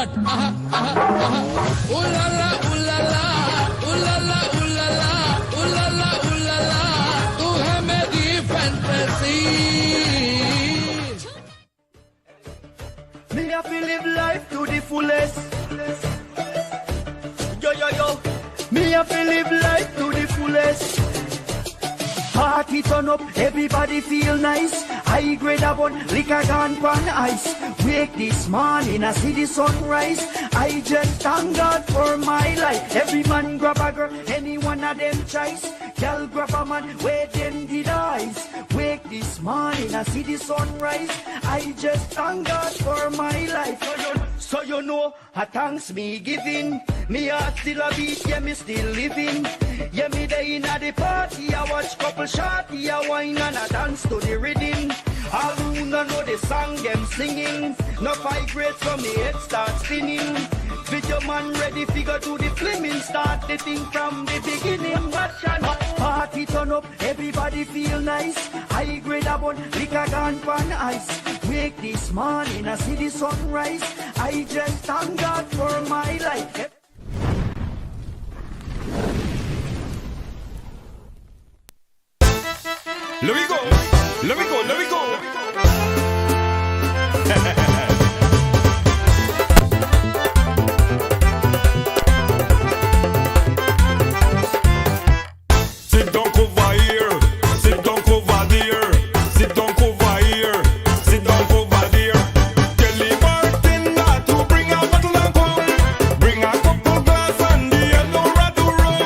start. Ooh la la, ooh la la, ooh la la, ooh la la, ooh la la, ooh la la. तू है मेरी fantasy. Me have to live life to the fullest. Yo yo yo. Me have to live life to the fullest. Party turn up, everybody feel nice. High grade a bun, liquor gone pan ice. Wake this morning, I see the sunrise. I just thank God for my life. Every man grab a girl, any one of them choice. Girl grab a man, where them did eyes. Wake this morning, I see the sunrise. I just thank God for my life. So you know, I thanks me giving. Me heart still a beat, yeah, me still living. Yeah, me day in a the party, I watch couple shorty, I wine and I dance to the rhythm. All who no know the song them singing. No five grades from me head start spinning. Video man ready, figure to the flaming. Start the thing from the beginning. Watch and party turn up, everybody feel nice. High grade a bun, liquor gone pan ice. Wake this morning, I see the sunrise. I just thank God for my life. Let me go, let me go, let me go. Sit down over here, sit down over there, sit down over here, sit down over there. Tell the bartender to bring a bottle and come, bring a couple glass and the yellow rat to rum.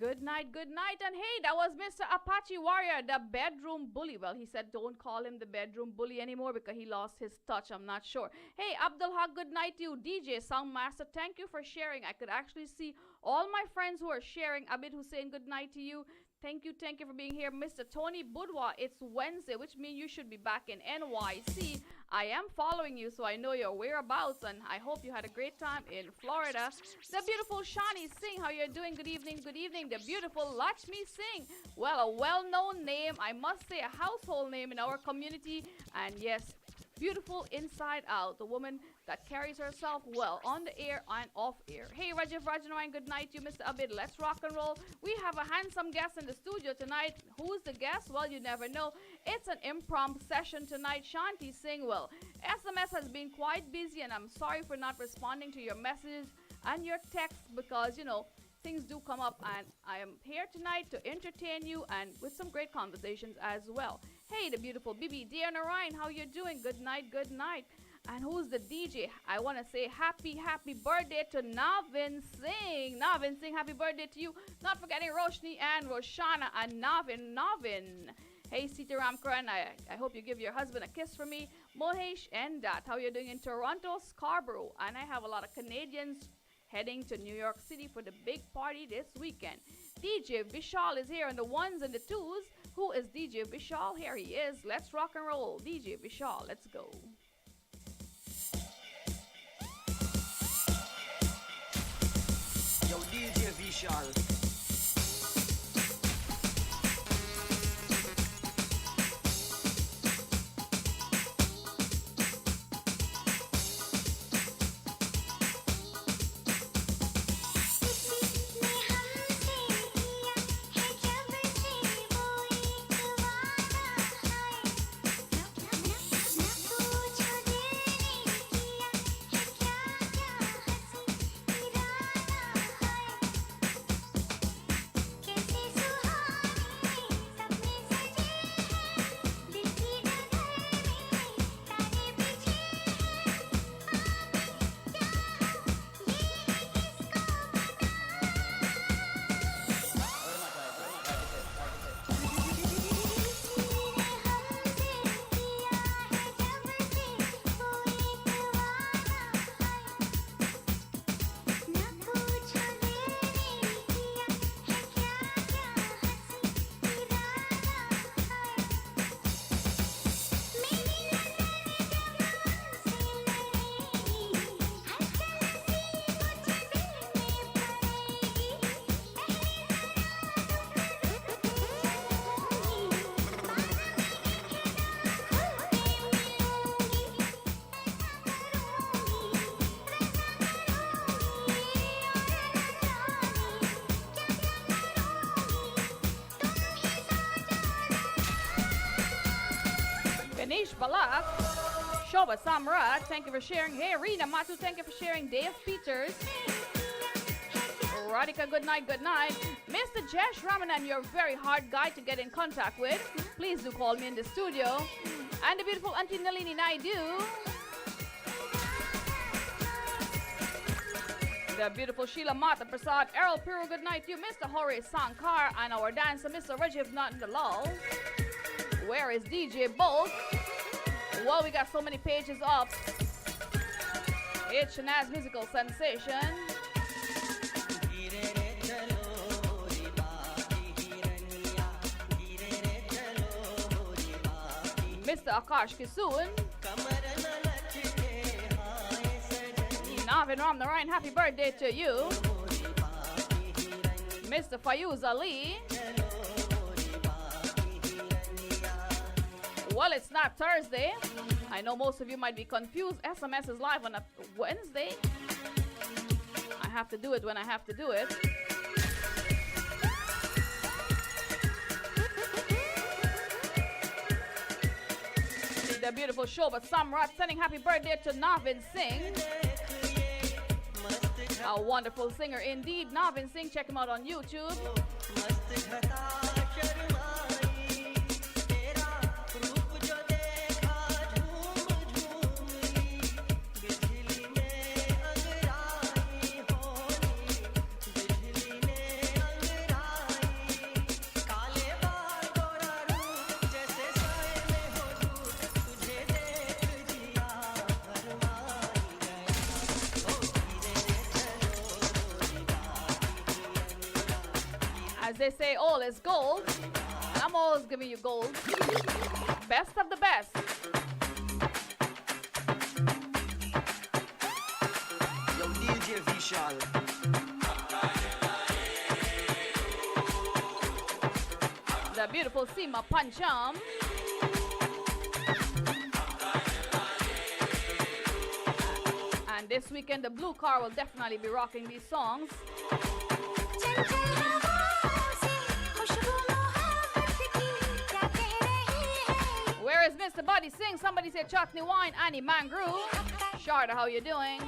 Good night, good night. And hey, that was Mr. Apache Warrior, the bedroom bully. Well, he said don't call him the bedroom bully anymore because he lost his touch. I'm not sure. Hey, Abdul Haq, good night to you. DJ Soundmaster, thank you for sharing. I could actually see all my friends who are sharing. Abid Hussein, good night to you. Thank you for being here. Mr. Tony Budwa, it's Wednesday, which means you should be back in NYC. I am following you, so I know your whereabouts, and I hope you had a great time in Florida. The beautiful Shani Singh, how you doing? Good evening, good evening. The beautiful Lakshmi Singh, well, a well-known name, I must say a household name in our community, and yes, beautiful inside out, the woman that carries herself well on the air and off air. Hey, Rajiv Rajanarayan, good night to you, Mr. Abid. Let's rock and roll. We have a handsome guest in the studio tonight. Who's the guest? Well, you never know. It's an impromptu session tonight. Shanti Singh. Well, SMS has been quite busy, and I'm sorry for not responding to your messages and your texts because, you know, things do come up, and I am here tonight to entertain you and with some great conversations as well. Hey, the beautiful Bibi, dear Narayan, how you doing? Good night, good night. And who's the DJ? I want to say happy birthday to Navin Singh. Navin Singh, happy birthday to you. Not forgetting Roshni and Roshana and Navin. Hey, Sitaram Karan, I hope you give your husband a kiss for me. Mohesh and Dat, how you doing in Toronto, Scarborough? And I have a lot of Canadians heading to New York City for the big party this weekend. DJ Vishal is here on the ones and the twos. Who is DJ Vishal? Here he is. Let's rock and roll. DJ Vishal, let's go. Yo, DJ Vishal. Balak, Shoba Samrat, thank you for sharing. Hey, Rina Matu, thank you for sharing. Dave Peters, Radhika, good night, good night. Mr. Jesh Ramanan, you're a very hard guy to get in contact with. Please do call me in the studio. And the beautiful Auntie Nalini Naidu. The beautiful Sheila Mata Prasad, Errol Piru, good night to you. Mr. Hore Sankar, and our dancer, Mr. Rajiv Nandalal. Where is DJ Bolt? Well, we got so many pages up. It's Shanaz Musical Sensation. Mr. Akash Kisoon. Navin Ram Narayan, happy birthday to you. Mr. Fayuz Ali. Well, it's not Thursday. I know most of you might be confused. SMS is live on a Wednesday. I have to do it when I have to do it. The beautiful show, but Samrat sending happy birthday to Navin Singh. A wonderful singer indeed. Navin Singh, check him out on YouTube. As they say, all is gold. And I'm always giving you gold. Best of the best. Yo, DJ Vishal. The beautiful Seema Pancham. And this weekend, the Blue Car will definitely be rocking these songs. Where is Mr. Buddy Singh? Somebody say Chutney Wine. Annie Mangru. Sharda, how you doing?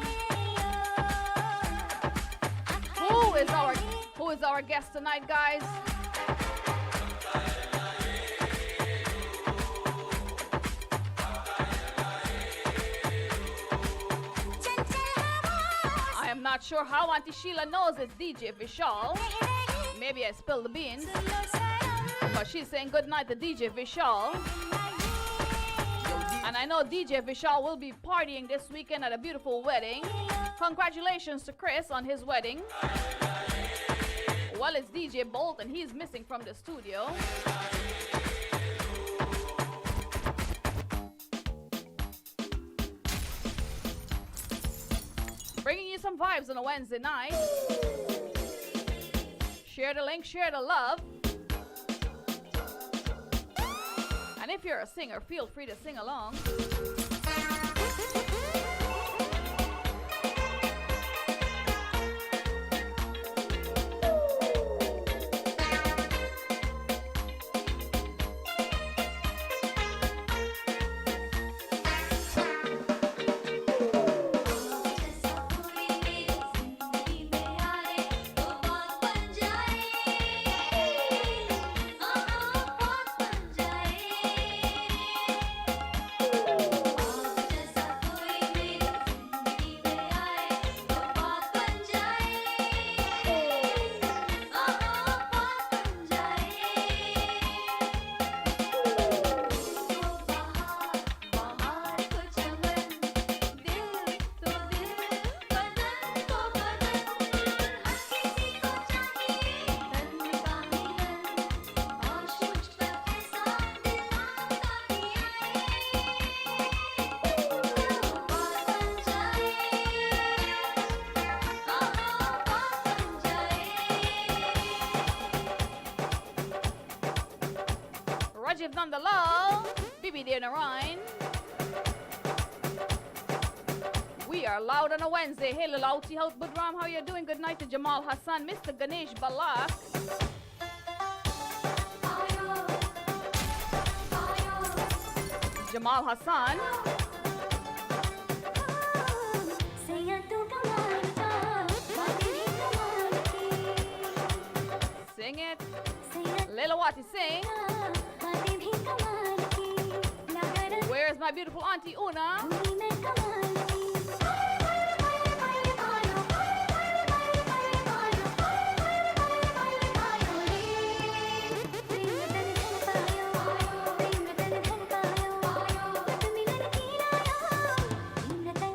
Who is our guest tonight, guys? I am not sure how Auntie Sheila knows it's DJ Vishal. Maybe I spilled the beans. But she's saying good night to DJ Vishal. And I know DJ Vishal will be partying this weekend at a beautiful wedding. Congratulations to Chris on his wedding. Well, it's DJ Bolt and he's missing from the studio. Bringing you some vibes on a Wednesday night. Share the link, share the love. And if you're a singer, feel free to sing along. Rajiv Nandalal, Bibi Dear Narayan. We are loud on a Wednesday. Hey, Lalauti House Budram, how you doing? Good night to Jamal Hassan, Mr. Ganesh Balak. Jamal Hassan. Sing it. Lelawati sing. Where's my beautiful auntie Una?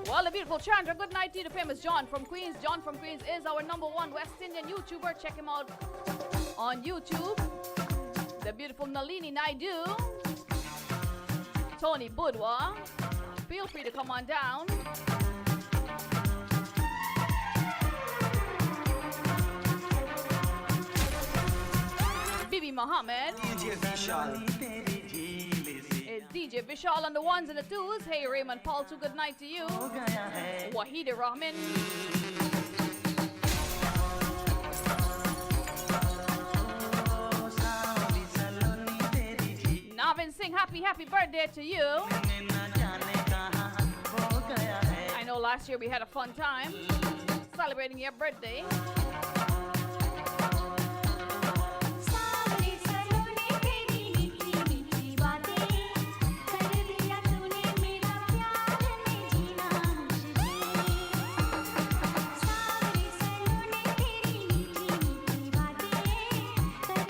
Well, the beautiful Chandra, good night to you, the famous John from Queens. John from Queens is our #1 West Indian YouTuber. Check him out on YouTube. The beautiful Nalini Naidu, Tony Budwa. Feel free to come on down. Bibi Muhammad. DJ Vishal. It's DJ Vishal on the ones and the twos. Hey, Raymond Paul, too, good night to you. Wahid Rahman. Navin Singh, happy birthday to you. I know last year we had a fun time celebrating your birthday.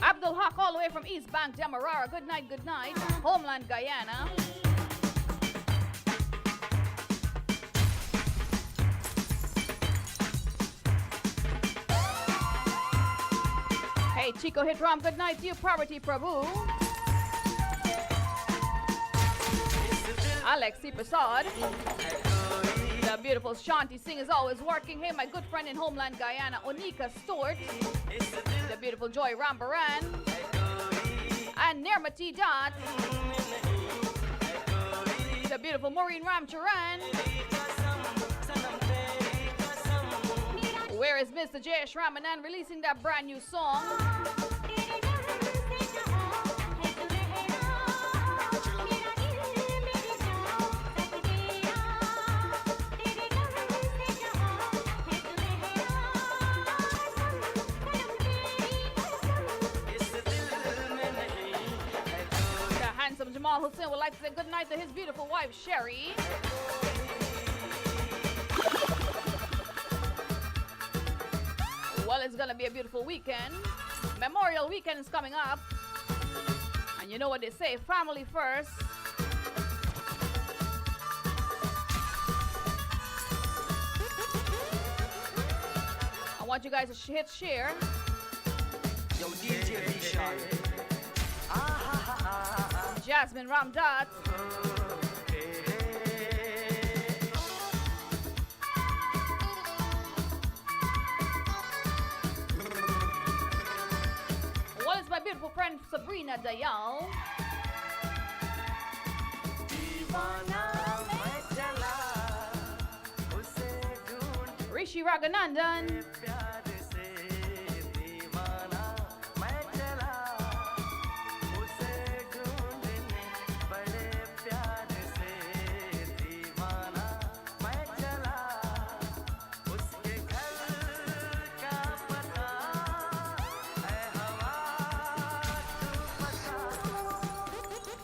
Abdul Haq all the way from East Bank, Demerara. Good night, good night. Homeland, Guyana. Hey, Chico Hit Ram, good night to you. Poverty Prabhu. Alexi Prasad. The beautiful Shanti Singh is always working. Hey, my good friend in Homeland Guyana, Onika Stewart. The beautiful Joy Rambaran. And Nirmati Dot. The beautiful Maureen Ramcharan. Where is Mr. Jayesh Ramanan releasing that brand new song? The handsome Jamal Hussain would like to say good night to his beautiful wife, Sherry. Well, it's gonna be a beautiful weekend. Memorial weekend is coming up. And you know what they say, family first. I want you guys to hit share. Yo, DJ Vishal. Jasmine Ramdat. What is my beautiful friend Sabrina Dayal? Rishi Raghunandan.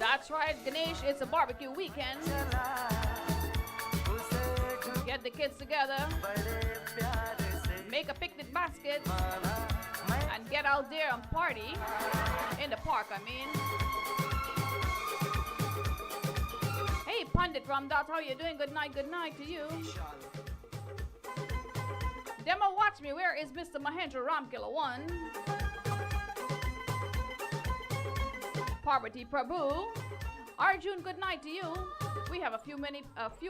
That's right, Ganesh, it's a barbecue weekend. Get the kids together, make a picnic basket, and get out there and party in the park, I mean. Hey, Pandit Ramdat, how you doing? Good night to you. Demo, watch me. Where is Mr. Mahendra Ramkilla 1? Parvati Prabhu. Arjun, good night to you. We have a few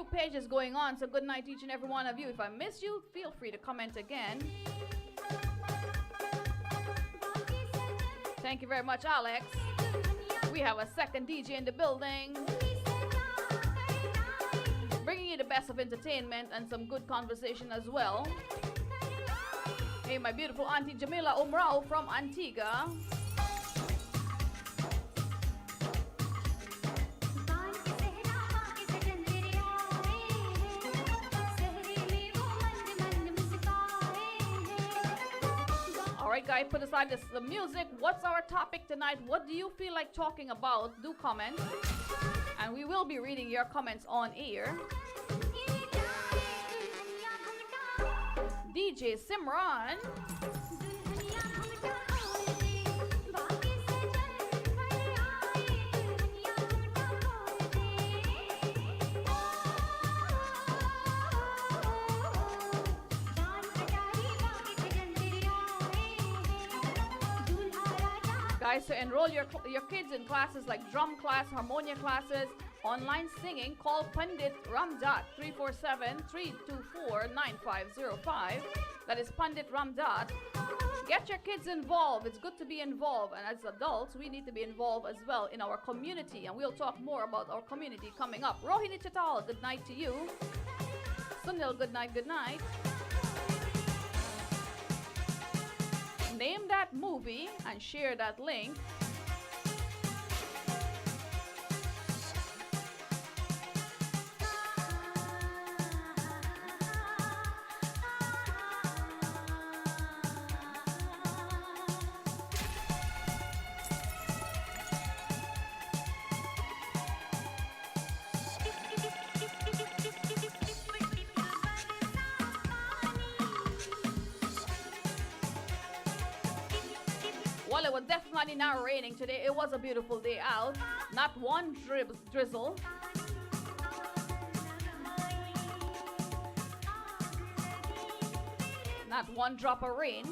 pages going on, so good night to each and every one of you. If I miss you, feel free to comment again. Thank you very much, Alex. We have a second DJ in the building, bringing you the best of entertainment and some good conversation as well. Hey, my beautiful Auntie Jamila Umrao from Antigua. Alright guys, put aside the music. What's our topic tonight? What do you feel like talking about? Do comment. And we will be reading your comments on air. DJ Simran. Guys, to enroll your kids in classes like drum class, harmonia classes, online singing, call Pandit Ramdat 347-324-9505. That is Pandit Ramdat. Get your kids involved. It's good to be involved. And as adults, we need to be involved as well in our community. And we'll talk more about our community coming up. Rohini Chatal, good night to you. Sunil, good night, good night. Name that movie and share that link. Well, it was definitely not raining today. It was a beautiful day out. Not one drizzle. Not one drop of rain.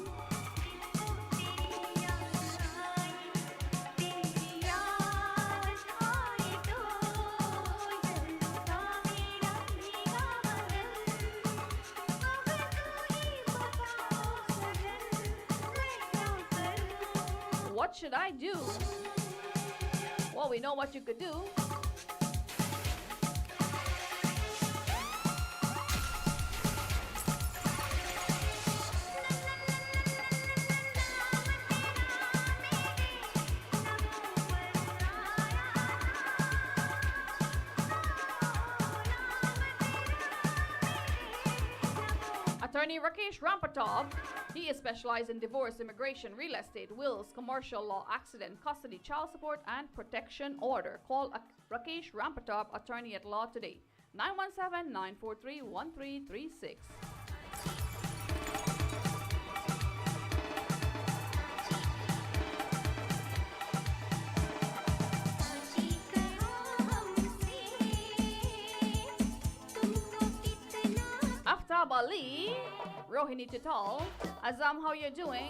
What should I do? Well, we know what you could do. Attorney Rakesh Rampatov, he is specialized in divorce, immigration, real estate, wills, commercial law, accident, custody, child support, and protection order. Call Rakesh Rampatov, attorney at law today. 917-943-1336. Aftab Ali, Rohini Chital, Azam, how you doing?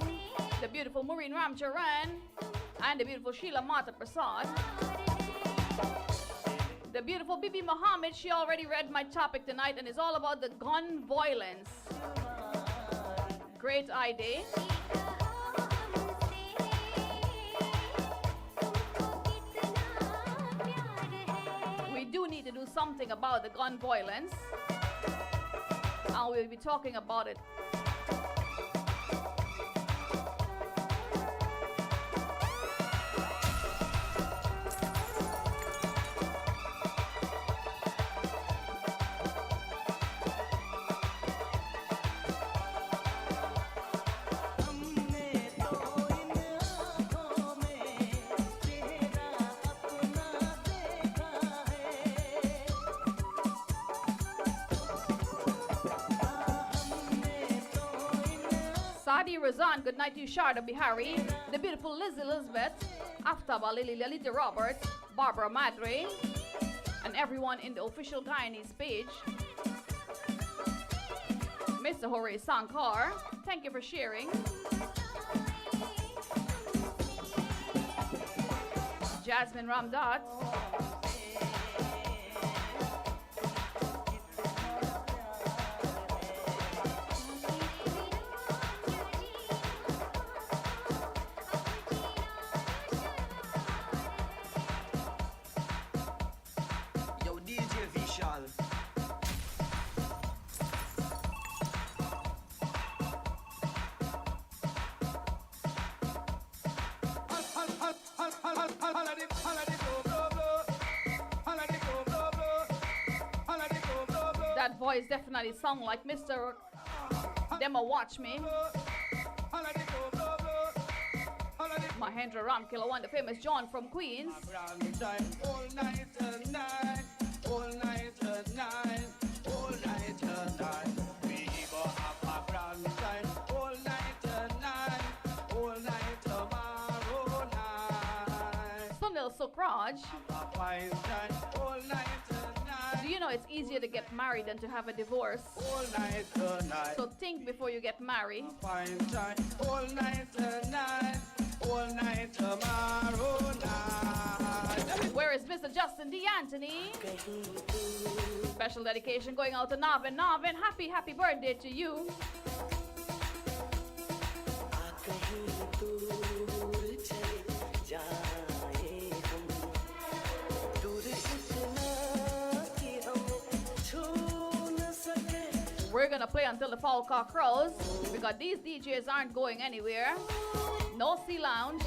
The beautiful Maureen Ramcharan, and the beautiful Sheila Mata Prasad. The beautiful Bibi Muhammad, she already read my topic tonight and it's all about the gun violence. Great idea. We do need to do something about the gun violence. And we'll be talking about it. Sadi Razan, good night to you, Sharda Bihari, the beautiful Liz Elizabeth, Aftaba Lily, Lalita Roberts, Barbara Madre, and everyone in the official Guyanese page. Mr. Hore Sankar, thank you for sharing. Jasmine Ramdat. That voice definitely sound like Mr. Demo Watch Me. Mahendra Ramkilla, one, the famous John from Queens. All night and night, all night and night, all night and night. We go have a grand time. All night and night, all night tomorrow night. Sunil Sukraj. Have a fine time. All night and night. Do you know it's easier to get married than to have a divorce? All night and night. So think before you get married. Fine time. All night and night, all night tomorrow night. Where is Mr. Justin D. Anthony? Special dedication going out to Navin. Navin, happy birthday to you. We're gonna play until the foul cock crows because these DJs aren't going anywhere. No sea lounge.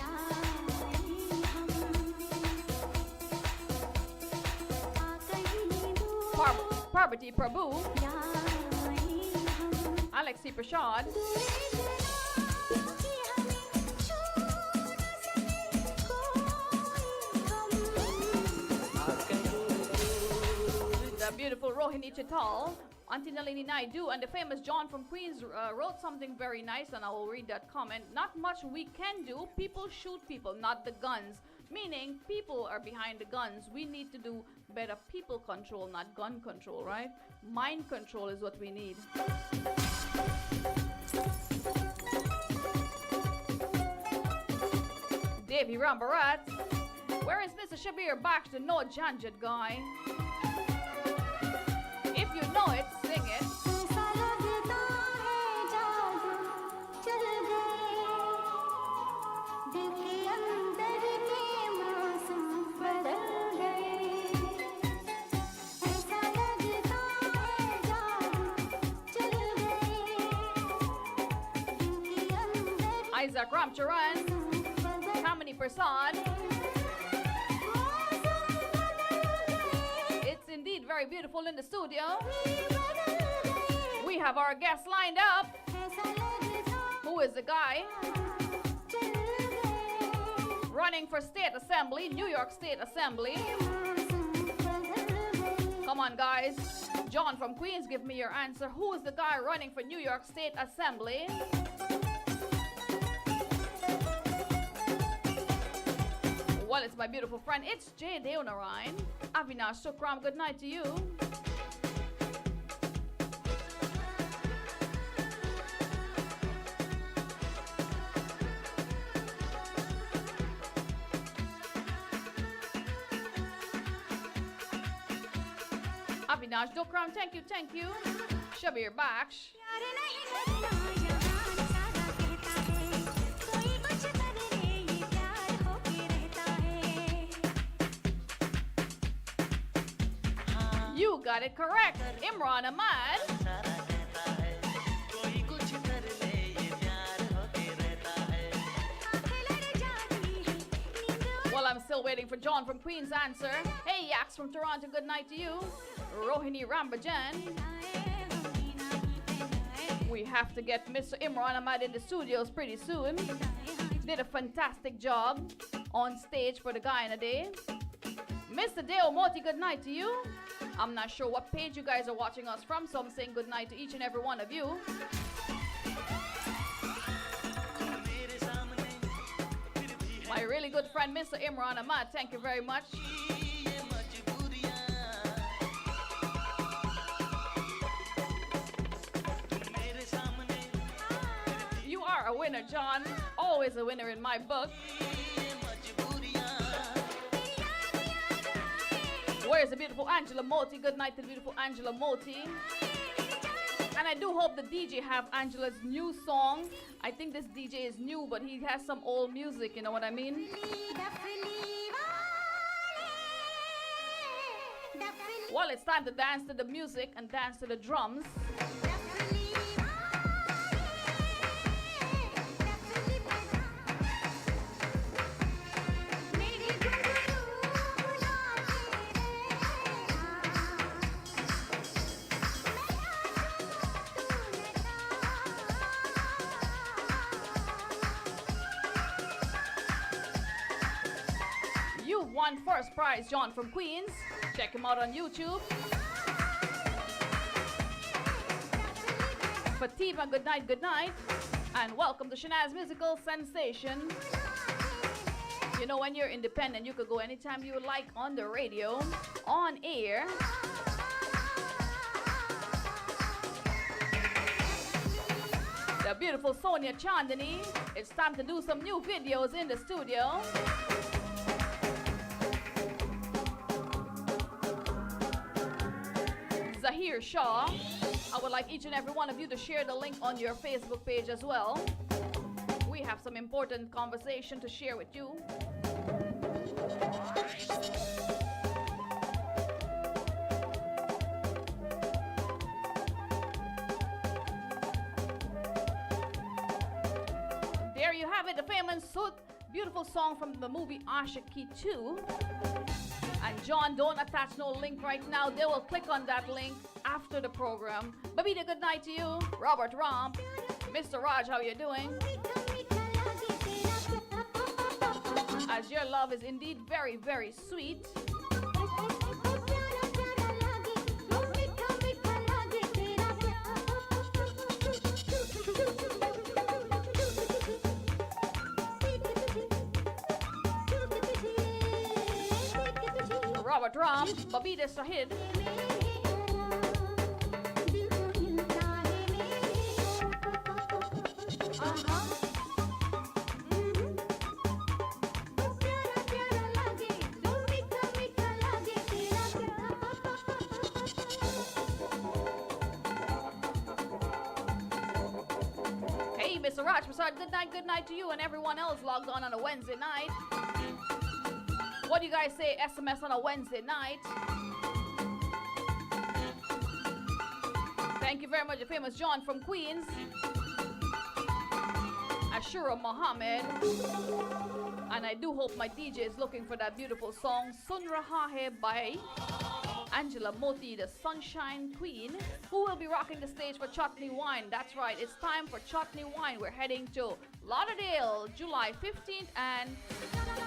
Parvati Prabhu, Alexi Prashad, the beautiful Rohini Chital, Auntie Nalini Naidu, and the famous John from Queens wrote something very nice, and I will read that comment. Not much we can do. People shoot people, not the guns. Meaning, people are behind the guns. We need to do better people control, not gun control, right? Mind control is what we need. Davy Rambarat. Where is Mr. Shabir Baksh, the no Janjat guy? If you know it, sing it. Isaac Ramcharan, Kamini Prasad. It's indeed very beautiful in the studio. We have our guest lined up. Who is the guy running for State Assembly, New York State Assembly? Come on, guys. John from Queens, give me your answer. Who is the guy running for New York State Assembly? Well, it's my beautiful friend. It's Jay Deonarine. Avinash Sukram, good night to you. Avinash Dokram, thank you. Shabir Baksh. You got it correct. Imran Ahmad. Well, I'm still waiting for John from Queens' answer. Hey, Yax from Toronto, good night to you. Rohini Rambajan. We have to get Mr. Imran Ahmad in the studios pretty soon. Did a fantastic job on stage for the guy in a day. Mr. Deo Moti, good night to you. I'm not sure what page you guys are watching us from, so I'm saying good night to each and every one of you. My really good friend, Mr. Imran Ahmad, thank you very much. You are a winner, John. Always a winner in my book. Where's the beautiful Angela Moti? Good night to the beautiful Angela Moti. And I do hope the DJ have Angela's new song. I think this DJ is new, but he has some old music, you know what I mean? Well, it's time to dance to the music and dance to the drums. Won first prize, John from Queens. Check him out on YouTube. Fatima, good night. And welcome to Shanaz Musical Sensation. You know, when you're independent, you could go anytime you like on the radio, on air. The beautiful Sonia Chandani. It's time to do some new videos in the studio. Zahir Shah. I would like each and every one of you to share the link on your Facebook page as well. We have some important conversation to share with you. There you have it, the famous, so beautiful song from the movie Ashiki 2. And John, don't attach no link right now. They will click on that link after the program. Babita, good night to you. Robert Romp. Mr. Raj, how you doing? As your love is indeed very, very sweet. Robert Ram, Babita Sahid. Hey, Mr. Raj Prasad, good night to you and everyone else logged on a Wednesday night. What do you guys say, SMS on a Wednesday night? Thank you very much, the famous John from Queens. Ashura Mohammed. And I do hope my DJ is looking for that beautiful song, Sunrahahe by Angela Moti, the Sunshine Queen, who will be rocking the stage for Chutney Wine. That's right, it's time for Chutney Wine. We're heading to Lauderdale, July 15th, and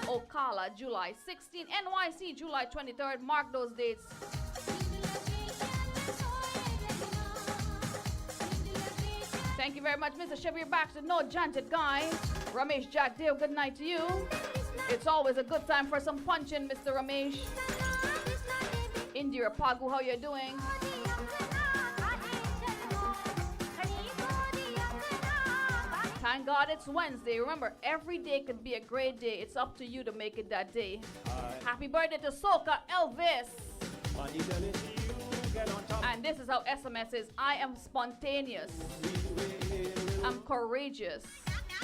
Ocala, July 16th, NYC, July 23rd. Mark those dates. Thank you very much, Mr. Shabir Baxter. No Janted Guy. Ramesh Jagdev, good night to you. It's always a good time for some punching, Mr. Ramesh. Indira Pagu, how you doing? Thank God it's Wednesday. Remember, every day could be a great day. It's up to you to make it that day. Happy birthday to Soca Elvis. And this is how SMS is. I am spontaneous. I'm courageous.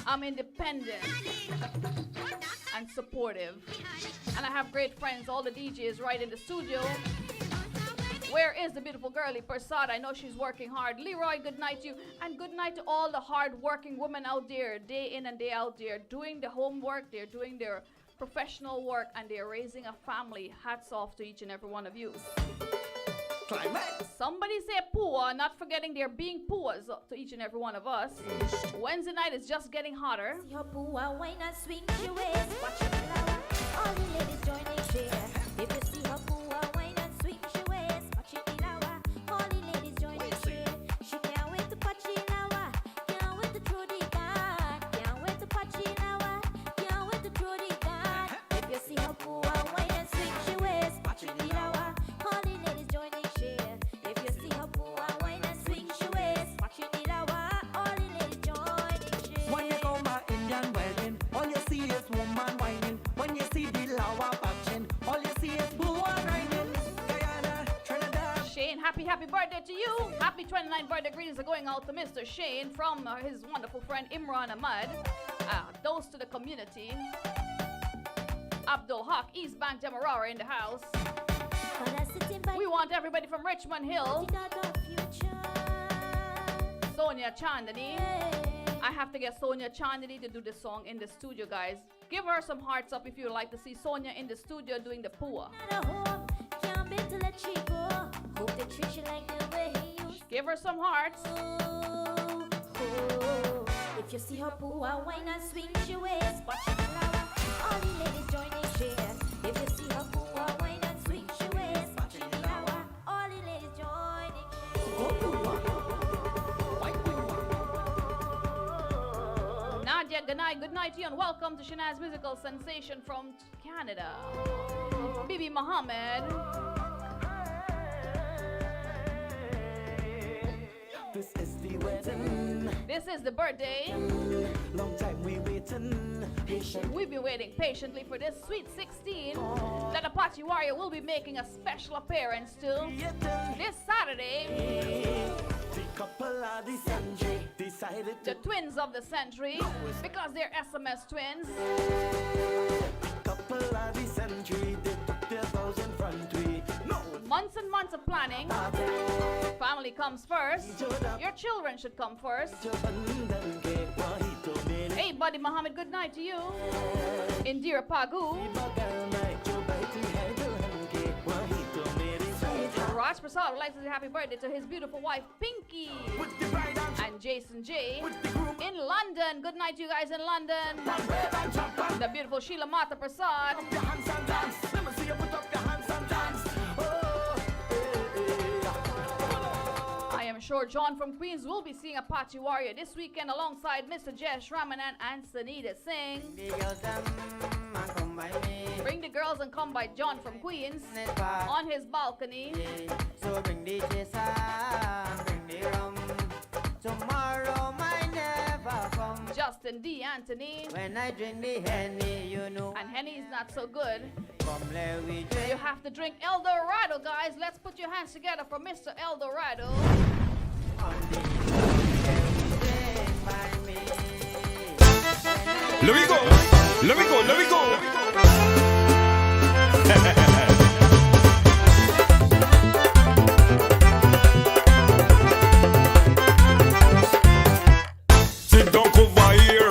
I'm independent and supportive. And I have great friends, all the DJs right in the studio. Where is the beautiful girlie, Persad? I know she's working hard. Leroy, good night to you. And good night to all the hard-working women out there, day in and day out there, doing the homework, they're doing their professional work, and they're raising a family. Hats off to each and every one of you. Climax. Somebody say poor, not forgetting they're being poors to each and every one of us. Wednesday night is just getting hotter. Your poor wine and swing your waist. Watch your flower. All the ladies joining share. If you see her poor wine and swing your waist. Watch your flower. All the ladies joining share. She can't wait to patch in hour. Can't wait to throw the gun. Can't wait to patch in hour. Can't wait to throw the gun. If you see her poor wine and swing your waist. Watch your flower. All the ladies joining share. If you see her poor wine and swing your waist. Watch your flower. All the ladies joining share. When you go back Indian wedding, all you see is woman whining. When you see the lawa patching, all you see is blue riding. Guyana, Trinidad. Shane, happy birthday to you. Happy 29th birthday greetings are going out to Mr. Shane from his wonderful friend Imran Ahmad. Those to the community. Abdul Haq, East Bank Demerara in the house. We want everybody from Richmond Hill. Sonia Chandani. I have to get Sonia Chandani to do the song in the studio, guys. Give her some hearts up if you would like to see Sonia in the studio doing the poor. Give her some hearts. If you see her poor wine and swing your waist, watch your flower. All the ladies joining share. If you see her poor wine and swing your waist, watch your flower. All the ladies joining share. Nadia, good night to you and welcome to Shanaz Musical Sensation from Canada. Bibi Mohammed. This is the wedding. This is the birthday. Long time we waiting. Patient. We've been waiting patiently for this Sweet 16 that Apache Warrior will be making a special appearance to this Saturday. The couple of the century decided The to twins of the century, because they're SMS twins. couple of the century. They took their vows in front we. No. Months and months of planning. Family comes first. Your children should come first. Hey, buddy Muhammad, good night to you. Indira Pagu. Raj Prasad would like to say happy birthday to his beautiful wife Pinky and Jason J in London. Good night to you guys in London. The beautiful Sheila Mata Prasad. I am sure John from Queens will be seeing Apache Warrior this weekend alongside Mr. Jesh Ramanan and Sunita Singh. Bring the girls and come by John from Queens on his balcony. So bring the chaser, bring the rum. Tomorrow might never come. Justin D. Anthony. When I drink the Henny, you know. And Henny is not so good. Come let we drink. You have to drink El Dorado, guys. Let's put your hands together for Mr. El Dorado. Let me go. Let me go. Let me go. Sit down over here.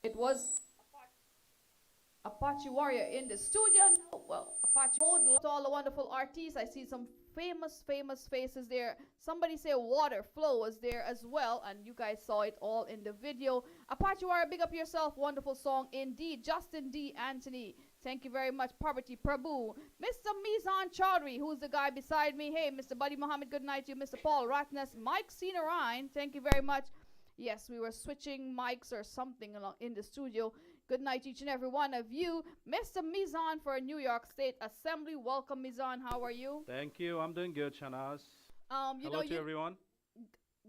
It was Apache Warrior in the studio. Well, Apache hold to all the wonderful artists. I see some famous faces there. Somebody say Water Flow was there as well, and you guys saw it all in the video. Apache Warrior, big up yourself. Wonderful song indeed. Justin D. Anthony, thank you very much. Poverty Prabhu. Mr. Mizan Chaudhry, who's the guy beside me. Hey, Mr. Buddy Muhammad, good night to you. Mr. Paul Ratness, Mike Sinarine, thank you very much. Yes, we were switching mics or something along in the studio. Good night, each and every one of you. Mr. Mizan for New York State Assembly. Welcome, Mizan. How are you? Thank you. I'm doing good, Shanaz. Hello to everyone.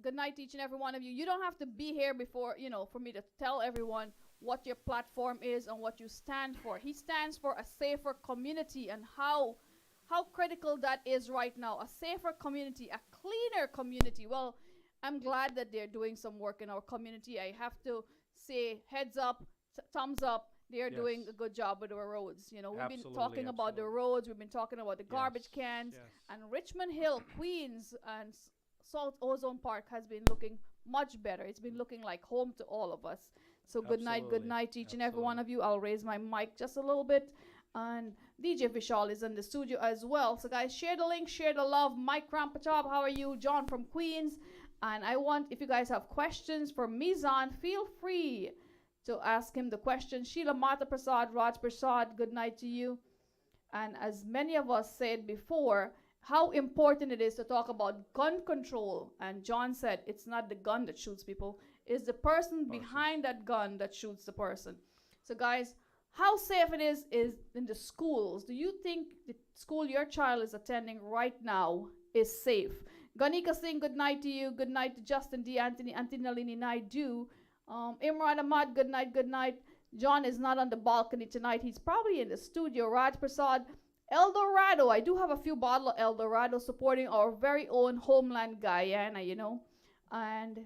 Good night, each and every one of you. You don't have to be here before, for me to tell everyone what your platform is and what you stand for. He stands for a safer community, and how critical that is right now. A safer community, a cleaner community. Well, I'm glad that they're doing some work in our community. I have to say heads up, thumbs up. They're doing a good job with our roads. We've been talking about the roads. We've been talking about the garbage cans. And Richmond Hill, Queens, and South Ozone Park has been looking much better. It's been looking like home to all of us. So good night, each and every one of you. I'll raise my mic just a little bit. And DJ Vishal is in the studio as well. So guys, share the link, share the love. Mike Rampachab, how are you? John from Queens. And I want, if you guys have questions for Mizan, feel free to ask him the question. Sheila Mata Prasad, Raj Prasad, good night to you. And as many of us said before, how important it is to talk about gun control. And John said, it's not the gun that shoots people, it's the person behind that gun that shoots the person. So guys, how safe it is in the schools. Do you think the school your child is attending right now is safe? Ganika Singh, good night to you. Good night to Justin D. Anthony, Antinalini Naidu. Imran Ahmad, good night. John is not on the balcony tonight. He's probably in the studio. Raj Prasad, El Dorado. I do have a few bottles of El Dorado supporting our very own homeland, Guyana, And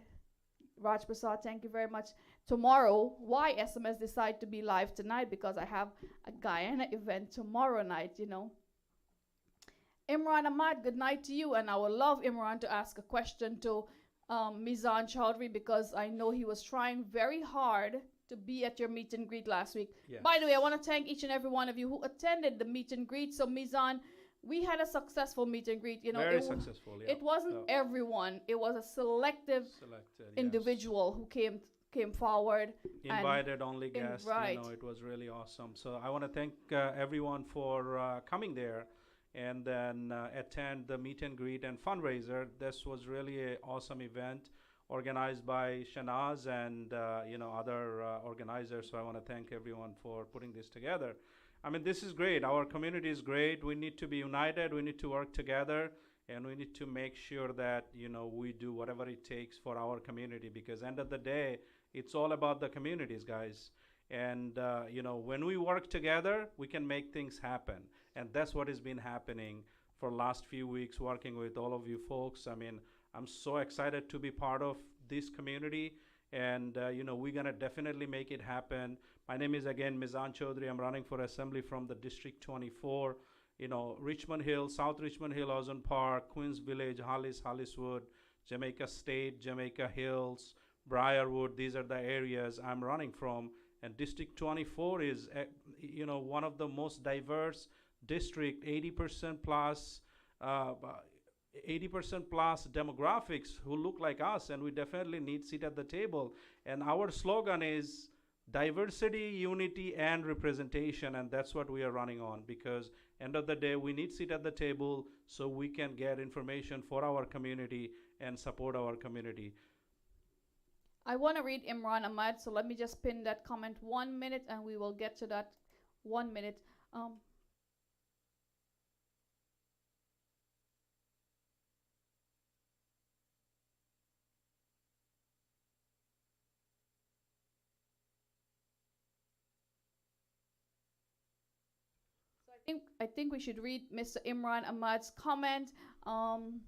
Raj Prasad, thank you very much. Tomorrow, why SMS decide to be live tonight? Because I have a Guyana event tomorrow night, Imran Ahmad, good night to you. And I would love Imran to ask a question to Mizan Chaudhry, because I know he was trying very hard to be at your meet and greet last week. Yes. By the way, I want to thank each and every one of you who attended the meet and greet. So Mizan, we had a successful meet and greet. Very successful, yeah. It wasn't everyone. It was a selected individual who came forward. Invited only guests. Right. It was really awesome. So I want to thank everyone for coming there and then attend the meet and greet and fundraiser. This was really an awesome event organized by Shanaz and other organizers. So I want to thank everyone for putting this together. I mean, this is great. Our community is great. We need to be united. We need to work together, and we need to make sure that we do whatever it takes for our community, because end of the day, it's all about the communities, guys. And when we work together, we can make things happen. And that's what has been happening for last few weeks, working with all of you folks. I mean, I'm so excited to be part of this community, and we're gonna definitely make it happen. My name is again Mizan Chaudhry. I'm running for assembly from the District 24. Richmond Hill, South Richmond Hill, Ozone Park, Queens Village, Holliswood, Jamaica State, Jamaica Hills, Briarwood. These are the areas I'm running from. And District 24 is, one of the most diverse district, 80% plus demographics who look like us, and we definitely need seat at the table. And our slogan is diversity, unity, and representation, and that's what we are running on, because end of the day, we need seat at the table so we can get information for our community and support our community. I want to read Imran Ahmad, so let me just pin that comment 1 minute, and we will get to that 1 minute. I think we should read Mr. Imran Ahmad's comment. Mr.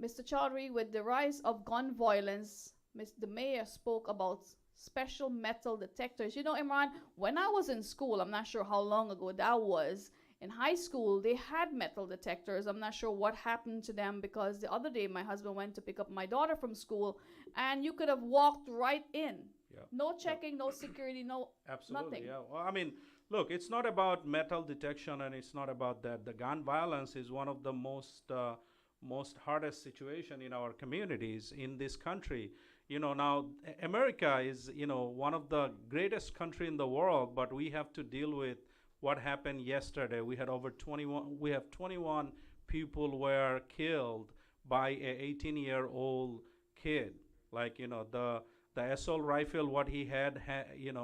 Chaudhry, with the rise of gun violence, the mayor spoke about special metal detectors. Imran, when I was in school, I'm not sure how long ago that was, in high school, they had metal detectors. I'm not sure what happened to them, because the other day my husband went to pick up my daughter from school, and you could have walked right in Yeah. No checking, no security, no Absolutely, nothing. yeah. Well, I mean, look, it's not about metal detection, and it's not about that. The gun violence is one of the most hardest situation in our communities in this country. Now America is, one of the greatest country in the world, but we have to deal with what happened yesterday. We had over 21. We have 21 people were killed by a 18-year-old kid. Like, the assault rifle, what he had,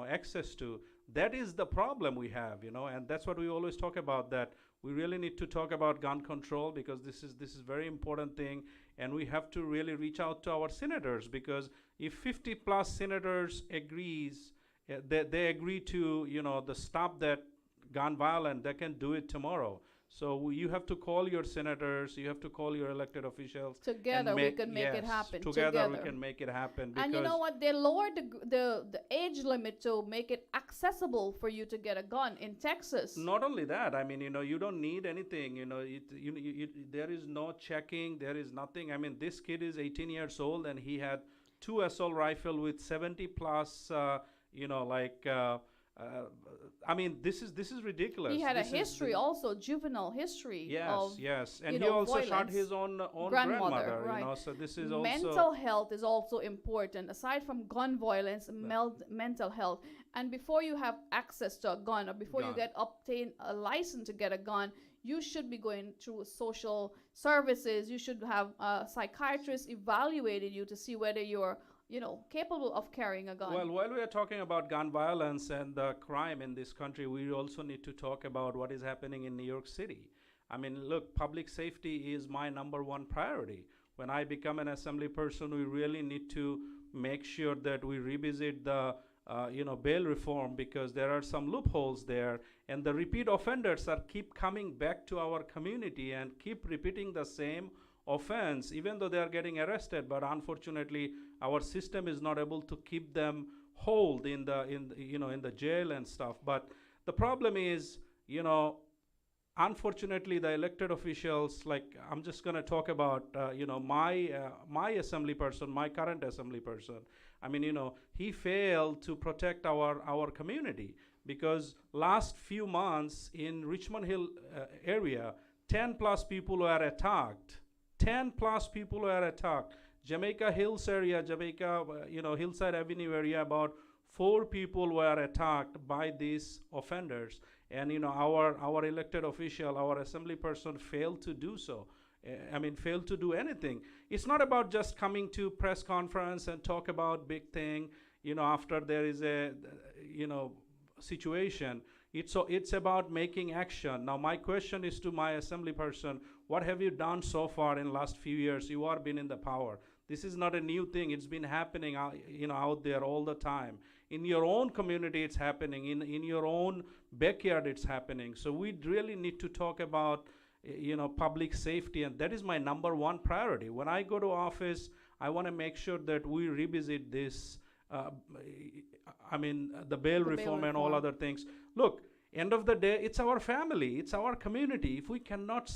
access to. That is the problem we have, and that's what we always talk about. That we really need to talk about gun control, because this is very important thing, and we have to really reach out to our senators, because if 50 plus senators agrees, they agree to, the stop that gun violence, they can do it tomorrow. So you have to call your senators, you have to call your elected officials. Together we can make it yes, happen. Together we can make it happen. And you know what? They lowered the age limit to make it accessible for you to get a gun in Texas. Not only that, I mean, you don't need anything. There is no checking, there is nothing. I mean, this kid is 18 years old, and he had 2 assault rifle with 70 plus, I mean, this is ridiculous. He had a This is history also, juvenile history. Yes, yes, and he also violence. shot his own grandmother. Right. So this is mental also health is also important. Aside from gun violence, mental health. And before you have access to a gun, or before you obtain a license to get a gun, you should be going through social services. You should have a psychiatrist evaluating you to see whether you're capable of carrying a gun. Well, while we are talking about gun violence and the crime in this country, we also need to talk about what is happening in New York City. I mean, look, public safety is my #1 priority. When I become an assembly person, we really need to make sure that we revisit the bail reform, because there are some loopholes there, and the repeat offenders keep coming back to our community and keep repeating the same offense, even though they are getting arrested. But unfortunately, our system is not able to keep them hold in the jail and stuff. But the problem is, unfortunately, the elected officials, like, I'm just going to talk about my assembly person, my current assembly person. I mean, he failed to protect our community, because last few months in Richmond Hill area, 10 plus people were attacked. 10 plus people were attacked. Jamaica Hills area, Hillside Avenue area, about 4 people were attacked by these offenders. And our elected official, our assembly person, failed to do so. Failed to do anything. It's not about just coming to press conference and talk about big thing, after there is a, situation. It's about making action. Now, my question is to my assembly person: what have you done so far in last few years? You are been in the power. This is not a new thing. It's been happening, out there all the time. In your own community, it's happening. In your own backyard, it's happening. So we really need to talk about, public safety, and that is my #1 priority. When I go to office, I want to make sure that we revisit this. The bail reform and all other things. Look, end of the day, it's our family, it's our community. If we cannot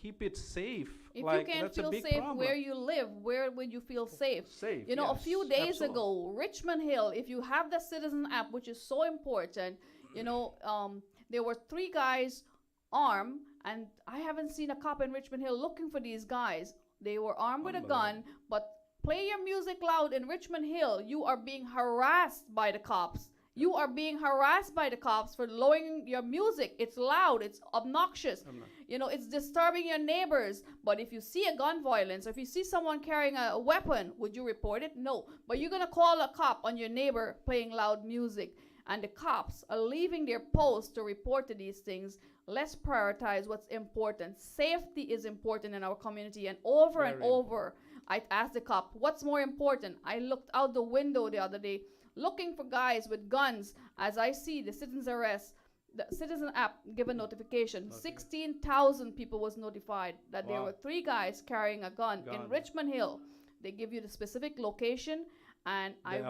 keep it safe, if you can't feel safe problem. Where you live, where would you feel safe? Safe. A few days ago, Richmond Hill, if you have the Citizen app, which is so important, there were 3 guys armed, and I haven't seen a cop in Richmond Hill looking for these guys. They were armed with a gun, but play your music loud in Richmond Hill, you are being harassed by the cops. You are being harassed by the cops for lowering your music. It's loud, it's obnoxious. It's disturbing your neighbors. But if you see a gun violence, or if you see someone carrying a weapon, would you report it? No. But you're going to call a cop on your neighbor playing loud music. And the cops are leaving their posts to report to these things. Let's prioritize what's important. Safety is important in our community. And over, I asked the cop, what's more important? I looked out the window the other day, looking for guys with guns. As I see the Citizen app give a notification. 16,000 people was notified that there were 3 guys carrying a gun in Richmond Hill. They give you the specific location, and I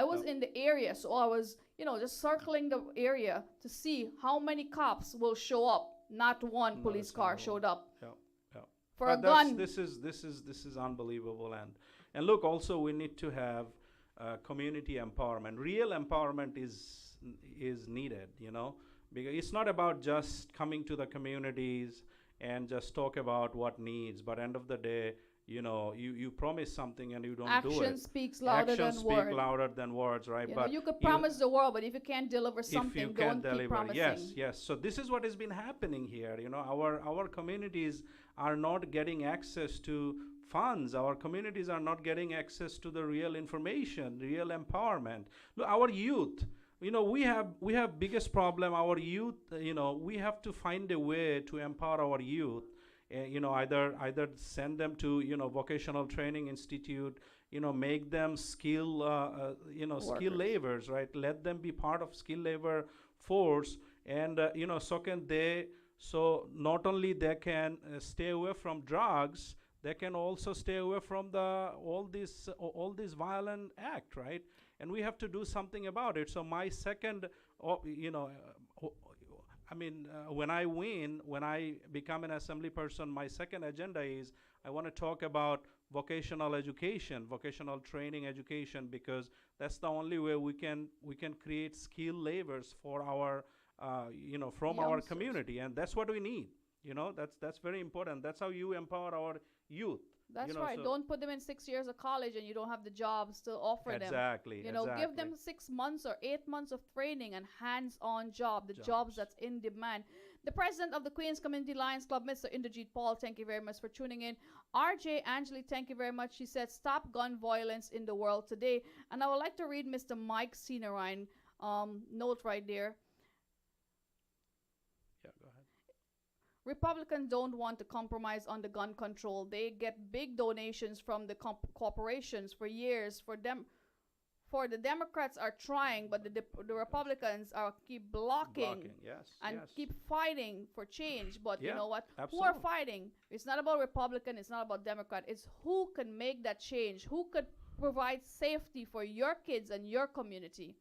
was in the area, so I was just circling the area to see how many cops will show up. Not one police car showed up. For a gun. This is unbelievable. And look, also we need to have community empowerment. Real empowerment is needed, you know, because it's not about just coming to the communities and just talk about what needs, but end of the day, you know, you promise something and you don't do Action it. speaks louder Actions than speak word. louder than words, right? You know, But you could promise the world, but if you can't deliver if something, you don't can keep deliver, promising. yes. So this is what has been happening here. You know, our communities are not getting access to funds. Our communities are not getting access to the real information, real empowerment. Look, our youth, you know, we have biggest problem. Our youth, you know, we have to find a way to empower our youth. You know, either send them to, you know, vocational training institute, you know, make them skill Workers. laborers, right? Let them be part of skill labor force, and you know, so not only they can stay away from drugs, they can also stay away from all these violent act, right? And we have to do something about it. So my second, you know, when I become an assembly person, my second agenda is I want to talk about vocational education, vocational training education, because that's the only way we can create skilled laborers for our, you know, from our Youngsters. community, and that's what we need. You know, that's very important. That's how you empower our youth. That's you know, right. so Don't put them in 6 years of college and you don't have the jobs to offer them. exactly. You know, give exactly. them 6 months or 8 months of training and hands-on job, the jobs Jobs. that's in demand. The president of the Queens Community Lions Club, Mr. Inderjeet Paul, thank you very much for tuning in. RJ Angeli, thank you very much. She said, stop gun violence in the world today. And I would like to read Mr. Mike Scenerine note right there. Yeah, go ahead. Republicans don't want to compromise on the gun control. They get big donations from the corporations for years. For the Democrats are trying, but the Republicans are keep blocking Yes. and yes. keep fighting for change. But you Yeah, know what? Who absolutely. are fighting? It's not about Republican. It's not about Democrat. It's who can make that change. Who could provide safety for your kids and your community.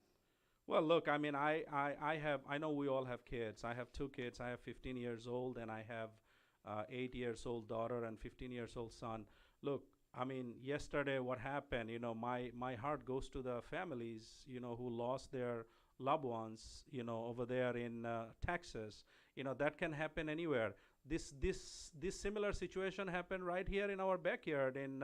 Well, look, I mean, I know we all have kids. I have two kids. I have 15 years old, and I have 8 years old daughter and 15 years old son. Look, I mean, yesterday what happened, you know, my heart goes to the families, you know, who lost their loved ones, you know, over there in Texas. You know, that can happen anywhere. This similar situation happened right here in our backyard in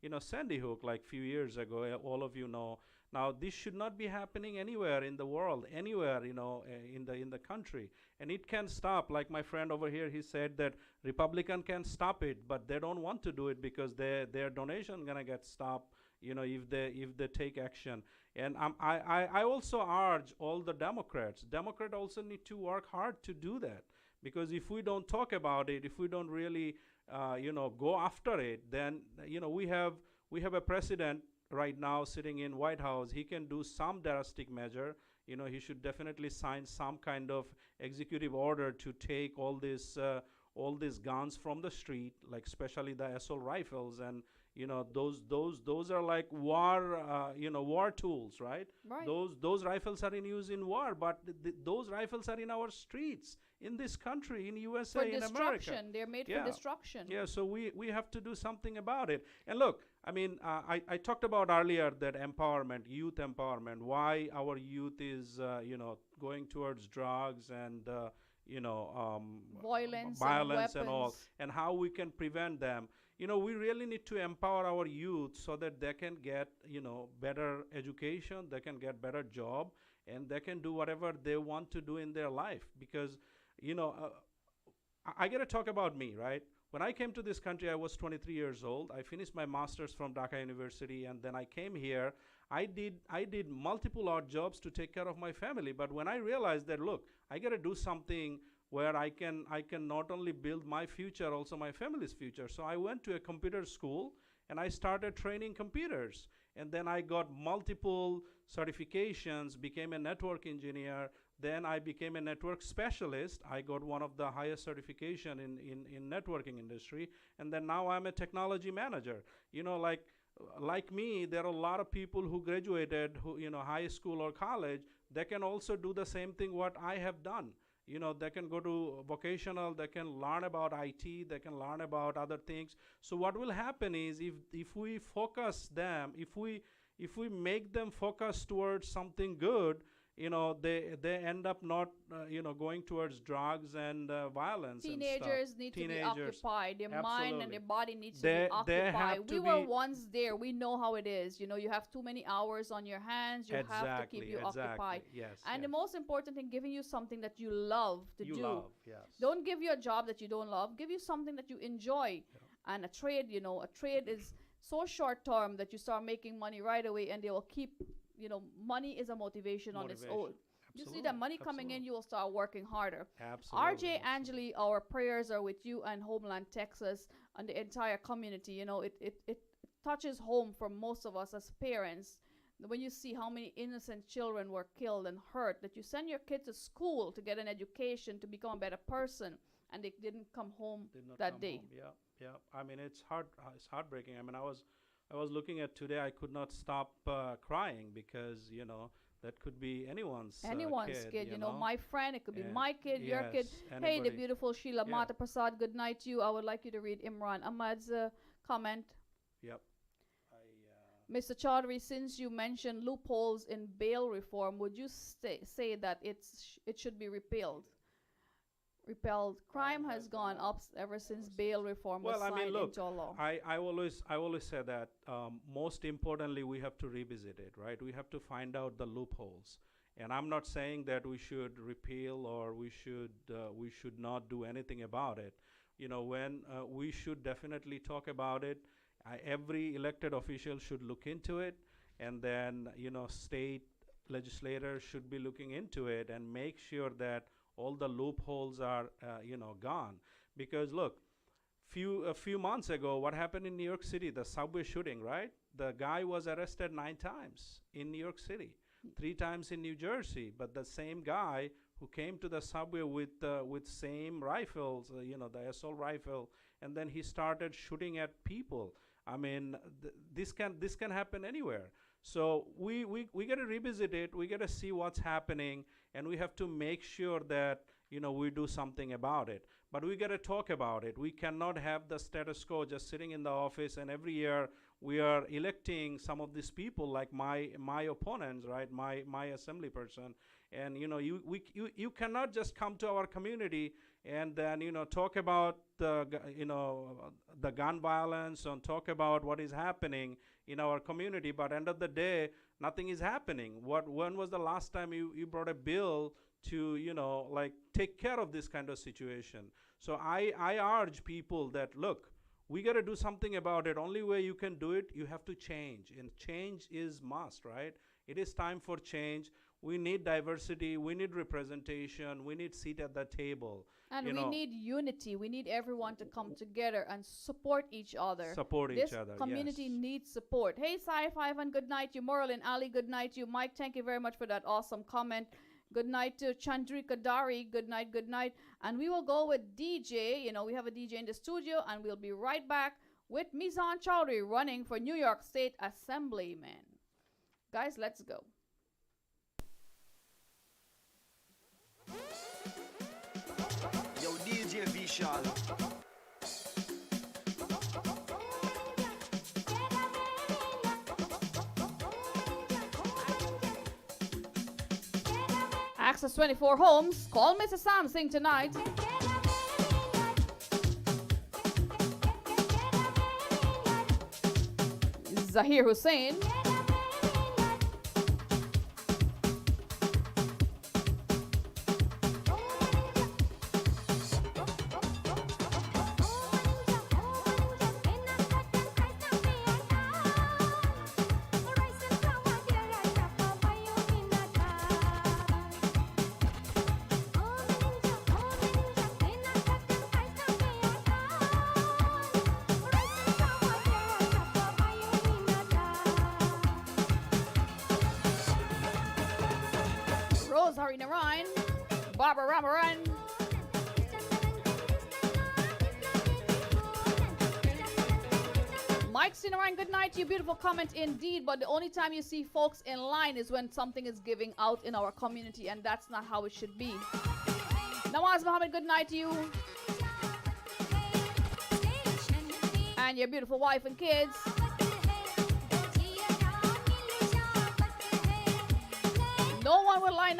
you know, Sandy Hook, like few years ago. All of you know. Now this should not be happening anywhere in the world, anywhere, you know, in the country, and it can stop. Like my friend over here, he said that Republican can stop it, but they don't want to do it because their donation gonna get stopped, you know, if they take action. And I also urge all the Democrats also need to work hard to do that, because if we don't talk about it, if we don't really you know, go after it, then you know, we have a president right now sitting in White House. He can do some drastic measure. You know, he should definitely sign some kind of executive order to take all these guns from the street, like especially the assault rifles, and you know, those are like war you know, war tools, right? Right. Those rifles are in use in war, but those rifles are in our streets in this country, in USA, For in destruction. America. They're made Yeah. for destruction. Yeah, so we have to do something about it. And look, I mean, I talked about earlier that empowerment, youth empowerment, why our youth is, you know, going towards drugs and, you know, Violence and all, weapons. and how we can prevent them. You know, we really need to empower our youth so that they can get, you know, better education, they can get better job, and they can do whatever they want to do in their life. Because, you know, I got to talk about me, right? When I came to this country, I was 23 years old. I finished my master's from Dhaka University, and then I came here. I did multiple odd jobs to take care of my family. But when I realized that, look, I got to do something where I can not only build my future, also my family's future. So I went to a computer school, and I started training computers. And then I got multiple certifications, became a network engineer. Then I became a network specialist. I got one of the highest certification in networking industry. And then now I'm a technology manager. You know, like me, there are a lot of people who graduated, who, you know, high school or college. They can also do the same thing what I have done. You know, they can go to vocational, they can learn about IT, they can learn about other things. So what will happen is if we focus them, if we if we make them focus towards something good, they end up not going towards drugs and violence. Teenagers and need stuff. to be occupied. Their mind and their body needs to be They occupied. have We to were be- once there. We know how it is. You have too many hours on your hands. You have to keep you occupied. Yes. And the yes. most important thing, giving you something that you love to you do. love, yes. Don't give you a job that you don't love. Give you something that you enjoy. And a trade is so short term that you start making money right away, and they will keep, money is a motivation on its own. You see that money coming in, you will start working harder. Absolutely. RJ Angeli, our prayers are with you and Homeland, Texas, and the entire community. It touches home for most of us as parents. When you see how many innocent children were killed and hurt, that you send your kid to school to get an education, to become a better person, and they didn't come home that day. Yeah. I mean, it's heartbreaking. I mean, I was looking at today. I could not stop crying because that could be anyone's kid. My friend, it could be my kid, your yes, kid. Hey, the anybody. beautiful Sheila Mata Prasad, good night to you. I would like you to read Imran Ahmad's comment. Yep. Mr. Chaudhary, since you mentioned loopholes in bail reform, would you say that it should be repealed? Crime has gone up ever since bail reform was signed into law. I always say that most importantly we have to revisit it, right? We have to find out the loopholes. And I'm not saying that we should repeal or we should not do anything about it. When we should definitely talk about it. Every elected official should look into it, and then state legislators should be looking into it and make sure that all the loopholes are gone. Because look, a few months ago, what happened in New York City? The subway shooting, right? The guy was arrested 9 times in New York City, 3 times in New Jersey. But the same guy who came to the subway with same rifles, the assault rifle, and then he started shooting at people. I mean, this can happen anywhere. So we got to revisit it. We got to see what's happening, and we have to make sure that we do something about it. But we got to talk about it. We cannot have the status quo just sitting in the office, and every year we are electing some of these people like my opponents, right? My assembly person, and you cannot just come to our community and then talk about the gun violence and talk about what is happening in our community, but end of the day nothing is happening. When was the last time you brought a bill to take care of this kind of situation? So I urge people that look, we got to do something about it. Only way you can do it, you have to change, and change is must, right? It is time for change. We need diversity, we need representation, we need seat at the table. And we need unity. We need everyone to come together and support each other. This community needs support. Hey, Sci-Fi, and good night to you. Morlin Ali, good night to you. Mike, thank you very much for that awesome comment. Good night to Chandrika Dari. Good night, good night. And we will go with DJ. We have a DJ in the studio, and we'll be right back with Mizan Chowdhury running for New York State Assemblyman. Guys, let's go. Yo, DJ Vishal. Access 24 Homes. Call Mr. Sam Sing tonight. Zahir Hussain. Harina Ryan, Barbara Ramaran. Mike Sinaran, good night to you. Beautiful comment indeed, but the only time you see folks in line is when something is giving out in our community, and that's not how it should be. Nawaz Muhammad, good night to you. And your beautiful wife and kids.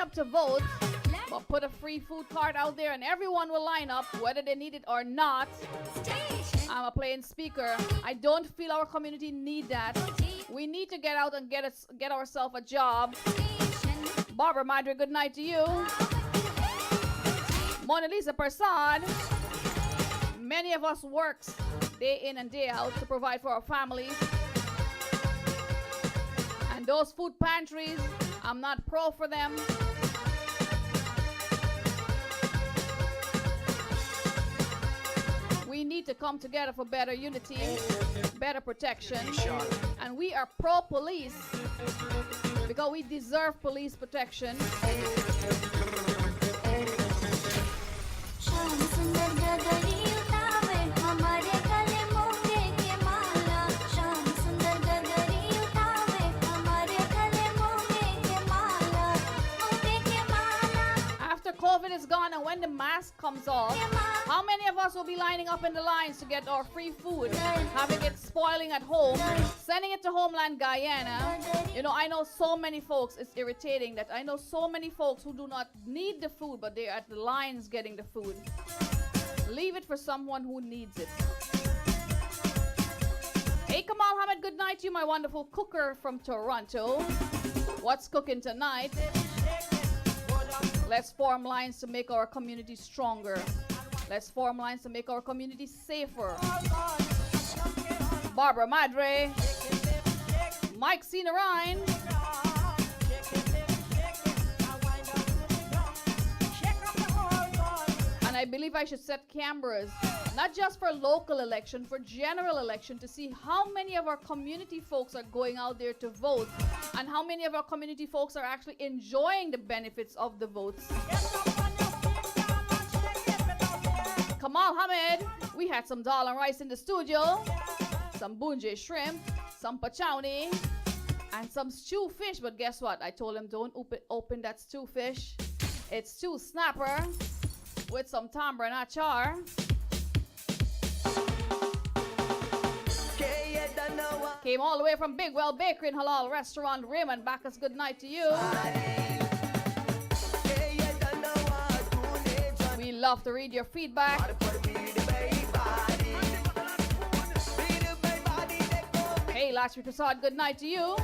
up to vote, but put a free food cart out there and everyone will line up whether they need it or not. I'm a playing speaker. I don't feel our community need that. We need to get out and get ourselves a job. Barbara Madre, good night to you. Mona Lisa Persad. Many of us works day in and day out to provide for our families. And those food pantries, I'm not pro for them. We need to come together for better unity, better protection. And we are pro-police because we deserve police protection. COVID is gone and when the mask comes off, how many of us will be lining up in the lines to get our free food, having it spoiling at home, sending it to homeland Guyana? You know, I know so many folks, it's irritating that I know so many folks who do not need the food, but they're at the lines getting the food. Leave it for someone who needs it. Hey, Kamal Hamid, good night to you, my wonderful cooker from Toronto. What's cooking tonight? Let's form lines to make our community stronger. Let's form lines to make our community safer. Barbara Madre, Mike Sinarine. And I believe I should set cameras, not just for local election, for general election, to see how many of our community folks are going out there to vote and how many of our community folks are actually enjoying the benefits of the votes. Kamal Hamid, we had some dal and rice in the studio, some bunje shrimp, some pachowni, and some stew fish. But guess what? I told him don't open that stew fish. It's stew snapper with some tamarind achar. Came all the way from Big Well Bakery and Halal Restaurant. Raymond Bacchus, good night to you. We love to read your feedback. Hey, Lakshmi Prasad, good night to you.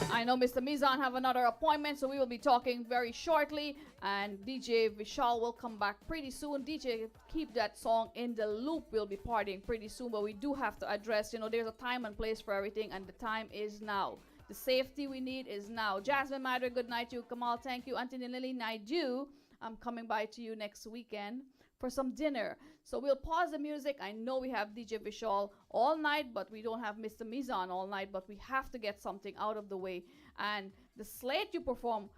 I know Mr. Mizan have another appointment, so we will be talking very shortly. And DJ Vishal will come back pretty soon. DJ, keep that song in the loop. We'll be partying pretty soon, but we do have to address, you know, there's a time and place for everything, and the time is now. The safety we need is now. Jasmine Madre, good night to you. Kamal, thank you. Anthony Lily, Naidu, I'm coming by to you next weekend for some dinner. So we'll pause the music. I know we have DJ Vishal all night, but we don't have Mr. Mizan all night, but we have to get something out of the way. And the slate you perform,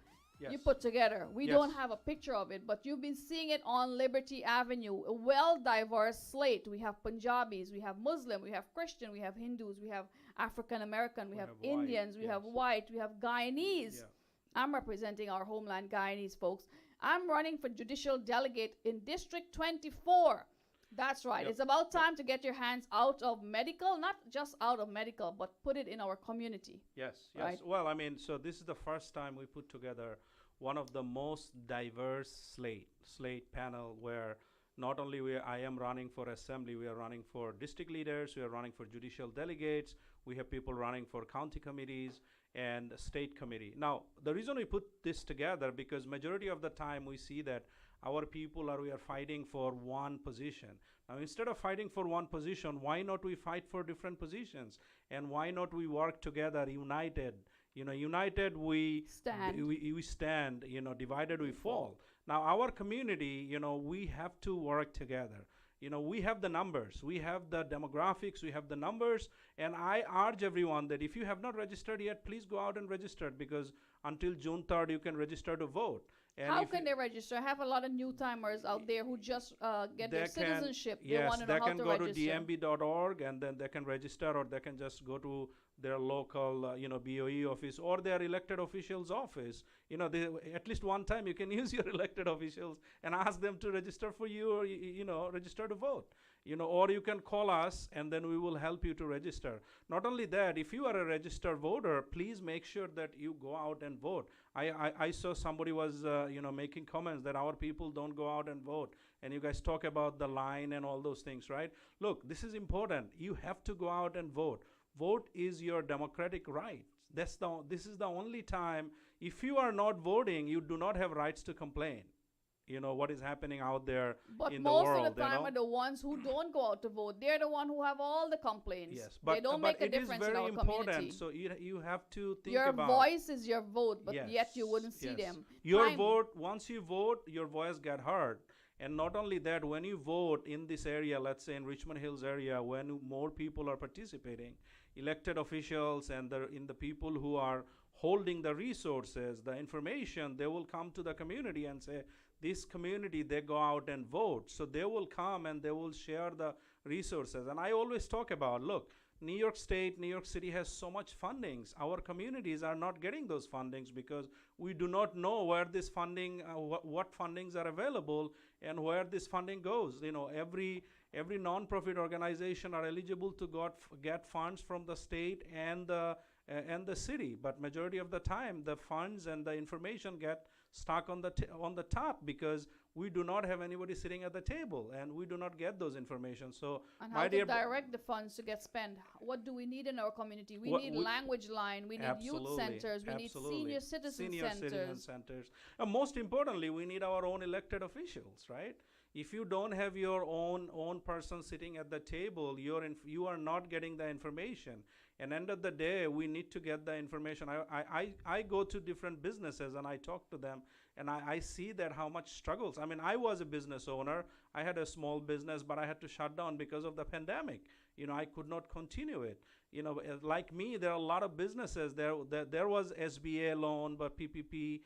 you put together, we don't have a picture of it, but you've been seeing it on Liberty Avenue, a well-diverse slate. We have Punjabis, we have Muslim, we have Christian, we have Hindus, we have African American, we have Indians, we have white, we have Guyanese. Yeah. I'm representing our homeland Guyanese folks. I'm running for judicial delegate in District 24. That's right. It's about time to get your hands out of medical, not just out of medical, but put it in our community. Yes, right? yes. Well, I mean, so this is the first time we put together one of the most diverse slate panel where not only I am running for assembly, we are running for district leaders, we are running for judicial delegates, we have people running for county committees and state committee. Now, the reason we put this together, because majority of the time we see that our people we are fighting for one position. Now, instead of fighting for one position, why not we fight for different positions? And why not we work together, united? You know, united we stand, you know, divided we fall. Now, our community, you know, we have to work together. You know, we have the numbers, we have the demographics, we have the numbers, and I urge everyone that if you have not registered yet, please go out and register, because until June 3rd, you can register to vote. And how can they register? I have a lot of new timers out there who just get their citizenship. Yes, they want to know they how can to go register. to dmb.org and then they can register, or they can just go to their local, you know, BOE office or their elected officials' office. You know, at least one time you can use your elected officials and ask them to register for you, or you know, register to vote. or you can call us and then we will help you to register. Not only that, if you are a registered voter, please make sure that you go out and vote. I saw somebody was making comments that our people don't go out and vote, and you guys talk about the line and all those things, right? Look, this is important. You have to go out and vote. Vote is your democratic right. This is the only time. If you are not voting, you do not have rights to complain. What is happening out there But in the world. most of the time are the ones who don't go out to vote. They're the one who have all the complaints. Yes, but they don't make a difference in our it is very important. community. So you have to think Your about voice is your vote, but Yes, yet you wouldn't see yes. them. Your Time- vote, once you vote, your voice get heard. And not only that, when you vote in this area, let's say in Richmond Hills area, when more people are participating, elected officials and the people who are holding the resources, the information, they will come to the community and say, this community, they go out and vote. So they will come and they will share the resources. And I always talk about, look, New York State, New York City has so much fundings. Our communities are not getting those fundings because we do not know where this funding, what fundings are available and where this funding goes. Every non-profit organization are eligible to get funds from the state and the city, but majority of the time the funds and the information get stuck on the top because we do not have anybody sitting at the table and we do not get those information. So and my how dear to direct the funds to get spent. What do we need in our community? We What need we- language line, we need youth Absolutely, centers, we need absolutely. senior citizen centers. And most importantly, we need our own elected officials, right? If you don't have your own person sitting at the table, you are not getting the information. And end of the day, we need to get the information. I go to different businesses and I talk to them, and I see that how much struggles. I mean, I was a business owner. I had a small business, but I had to shut down because of the pandemic. I could not continue it. Like me, there are a lot of businesses. There was SBA loan, but PPP,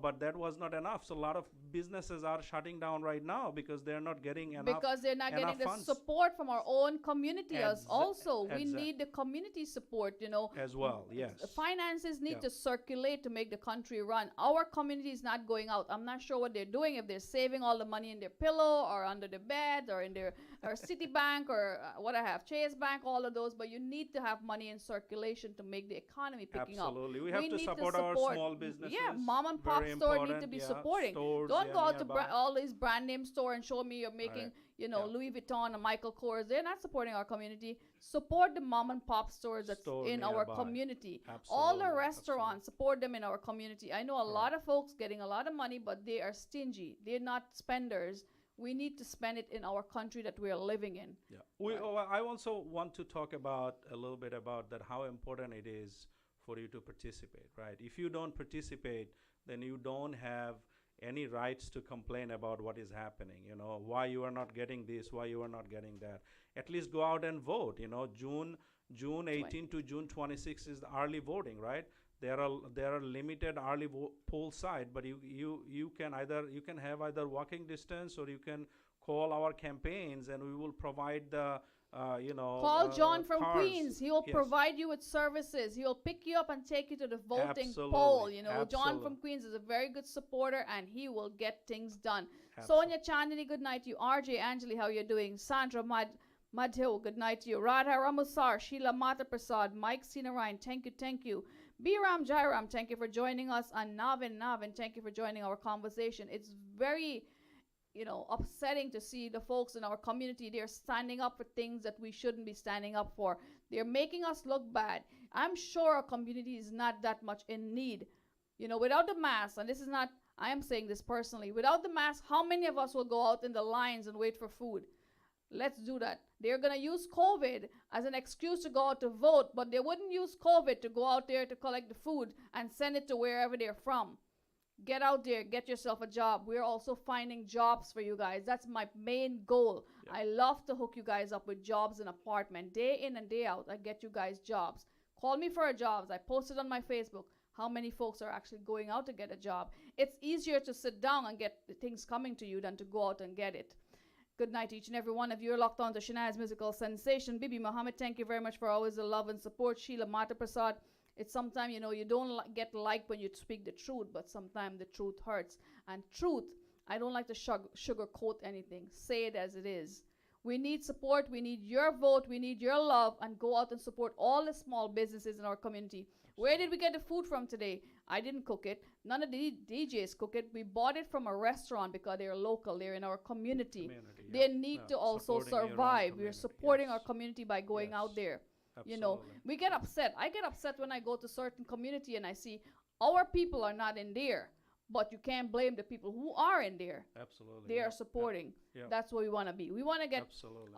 but that was not enough. So a lot of businesses are shutting down right now because they're not getting enough. because they're not getting enough the funds. support from our own community also. We Exact- need the community support, As well, yes. Finances need Yeah. to circulate to make the country run. Our community is not going out. I'm not sure what they're doing, if they're saving all the money in their pillow or under the bed or in their or Citibank or what I have, Chase Bank, all of those, but you need to have money in circulation to make the economy picking up. Absolutely. We have to need support our small businesses. Yeah, mom and pop Very store need to important, be yeah. supporting. Stores, Don't yeah, go out to nearby. all these brand name store and show me you're making, Right. Yeah. Louis Vuitton and Michael Kors. They're not supporting our community. Support the mom and pop stores that's Store in our nearby. community. All the Absolutely, restaurants, support them in our community. I know a lot of folks getting a lot of money, but they are stingy. They're not spenders. We need to spend it in our country that we are living in. Yeah. I also want to talk about a little bit about that, how important it is for you to participate, right? If you don't participate, then you don't have any rights to complain about what is happening, why you are not getting this, why you are not getting that. At least go out and vote, June 18 to June 26 is the early voting, right? There are limited early poll site, but you can have either walking distance or you can call our campaigns and we will provide the Call John from cards. Queens. He will Yes. provide you with services. He will pick you up and take you to the voting Absolutely. poll. John Absolutely. from Queens is a very good supporter and he will get things done. Absolutely. Sonia Chandni, good night to you. RJ Angeli, how you doing? Sandra Madhill, good night to you. Radha Ramusar, Sheila Mata Prasad, Mike Sinarayan, thank you. B Ram Jairam, thank you for joining us. And Navin, thank you for joining our conversation. It's very upsetting to see the folks in our community. They're standing up for things that we shouldn't be standing up for. They're making us look bad. I'm sure our community is not that much in need. Without the mask, and this is not, I am saying this personally, without the mask, how many of us will go out in the lines and wait for food? Let's do that. They're going to use COVID as an excuse to go out to vote, but they wouldn't use COVID to go out there to collect the food and send it to wherever they're from. Get out there, get yourself a job. We're also finding jobs for you guys. That's my main goal. Yep. I love to hook you guys up with jobs and apartment. Day in and day out, I get you guys jobs. Call me for a jobs. I posted on my Facebook how many folks are actually going out to get a job. It's easier to sit down and get the things coming to you than to go out and get it. Good night, each and every one of you. You're locked on to Shanaz Musical Sensation. Bibi Muhammad, thank you very much for always the love and support. Sheila Mata Prasad. It's sometimes, you don't get liked when you speak the truth, but sometimes the truth hurts. And truth, I don't like to sugarcoat anything. Say it as it is. We need support. We need your vote. We need your love. And go out and support all the small businesses in our community. Where did we get the food from today? I didn't cook it. None of the DJs cook it. We bought it from a restaurant because they're local. They're in our community. They need to also survive. We're supporting our community by going out there. You know, we get upset. I get upset when I go to certain community and I see our people are not in there. But you can't blame the people who are in there. Absolutely. They are supporting. That's what we want to be. We want to get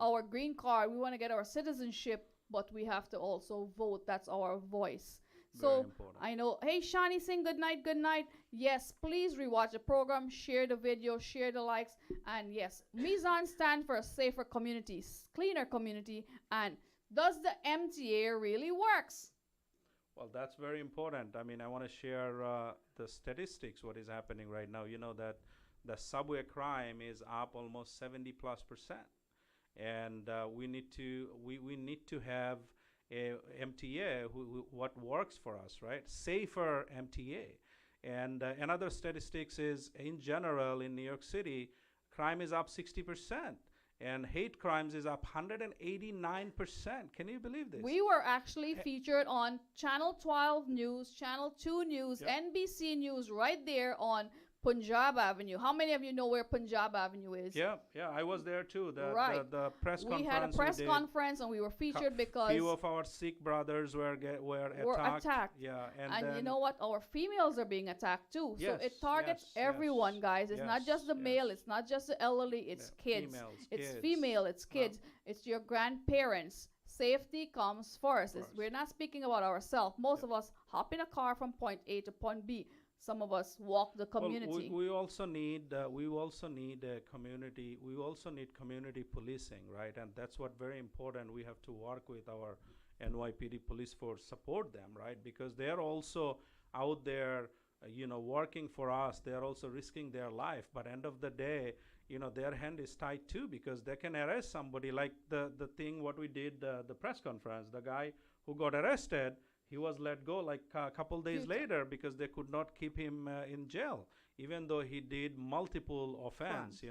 our green card. We want to get our citizenship, but we have to also vote. That's our voice. So I know, hey, Shani Singh, good night, good night. Yes, please rewatch the program, share the video, share the likes. And yes, Mizan stand for a safer community, cleaner community. And does the MTA really works? Well, that's very important. I mean, I want to share the statistics, what is happening right now. You know that the subway crime is up almost 70+%. And we need to have a MTA what works for us, right? Safer MTA. And another statistics is, in general, in New York City, crime is up 60%. And hate crimes is up 189%. Can you believe this? We were actually featured on Channel 12 News, Channel 2 News, NBC News, right there on Punjab Avenue. How many of you know where Punjab Avenue is? Yeah, I was there too. The press conference. We had a press conference and we were featured because few of our Sikh brothers were attacked. Yeah, and you know what? Our females are being attacked too. So it targets everyone, guys. It's not just the male. It's not just the elderly. It's kids. It's female. It's kids. It's your grandparents. Safety comes first. We're not speaking about ourselves. Most of us hop in a car from point A to point B. Some of us walk the community. Well, we also need a community. We also need community policing, right? And that's what very important. We have to work with our NYPD police force, support them, right? Because they're also out there, working for us. They're also risking their life. But end of the day, their hand is tied too, because they can arrest somebody. Like the thing what we did, the press conference. The guy who got arrested, he was let go like a couple days later because they could not keep him in jail, even though he did multiple offense,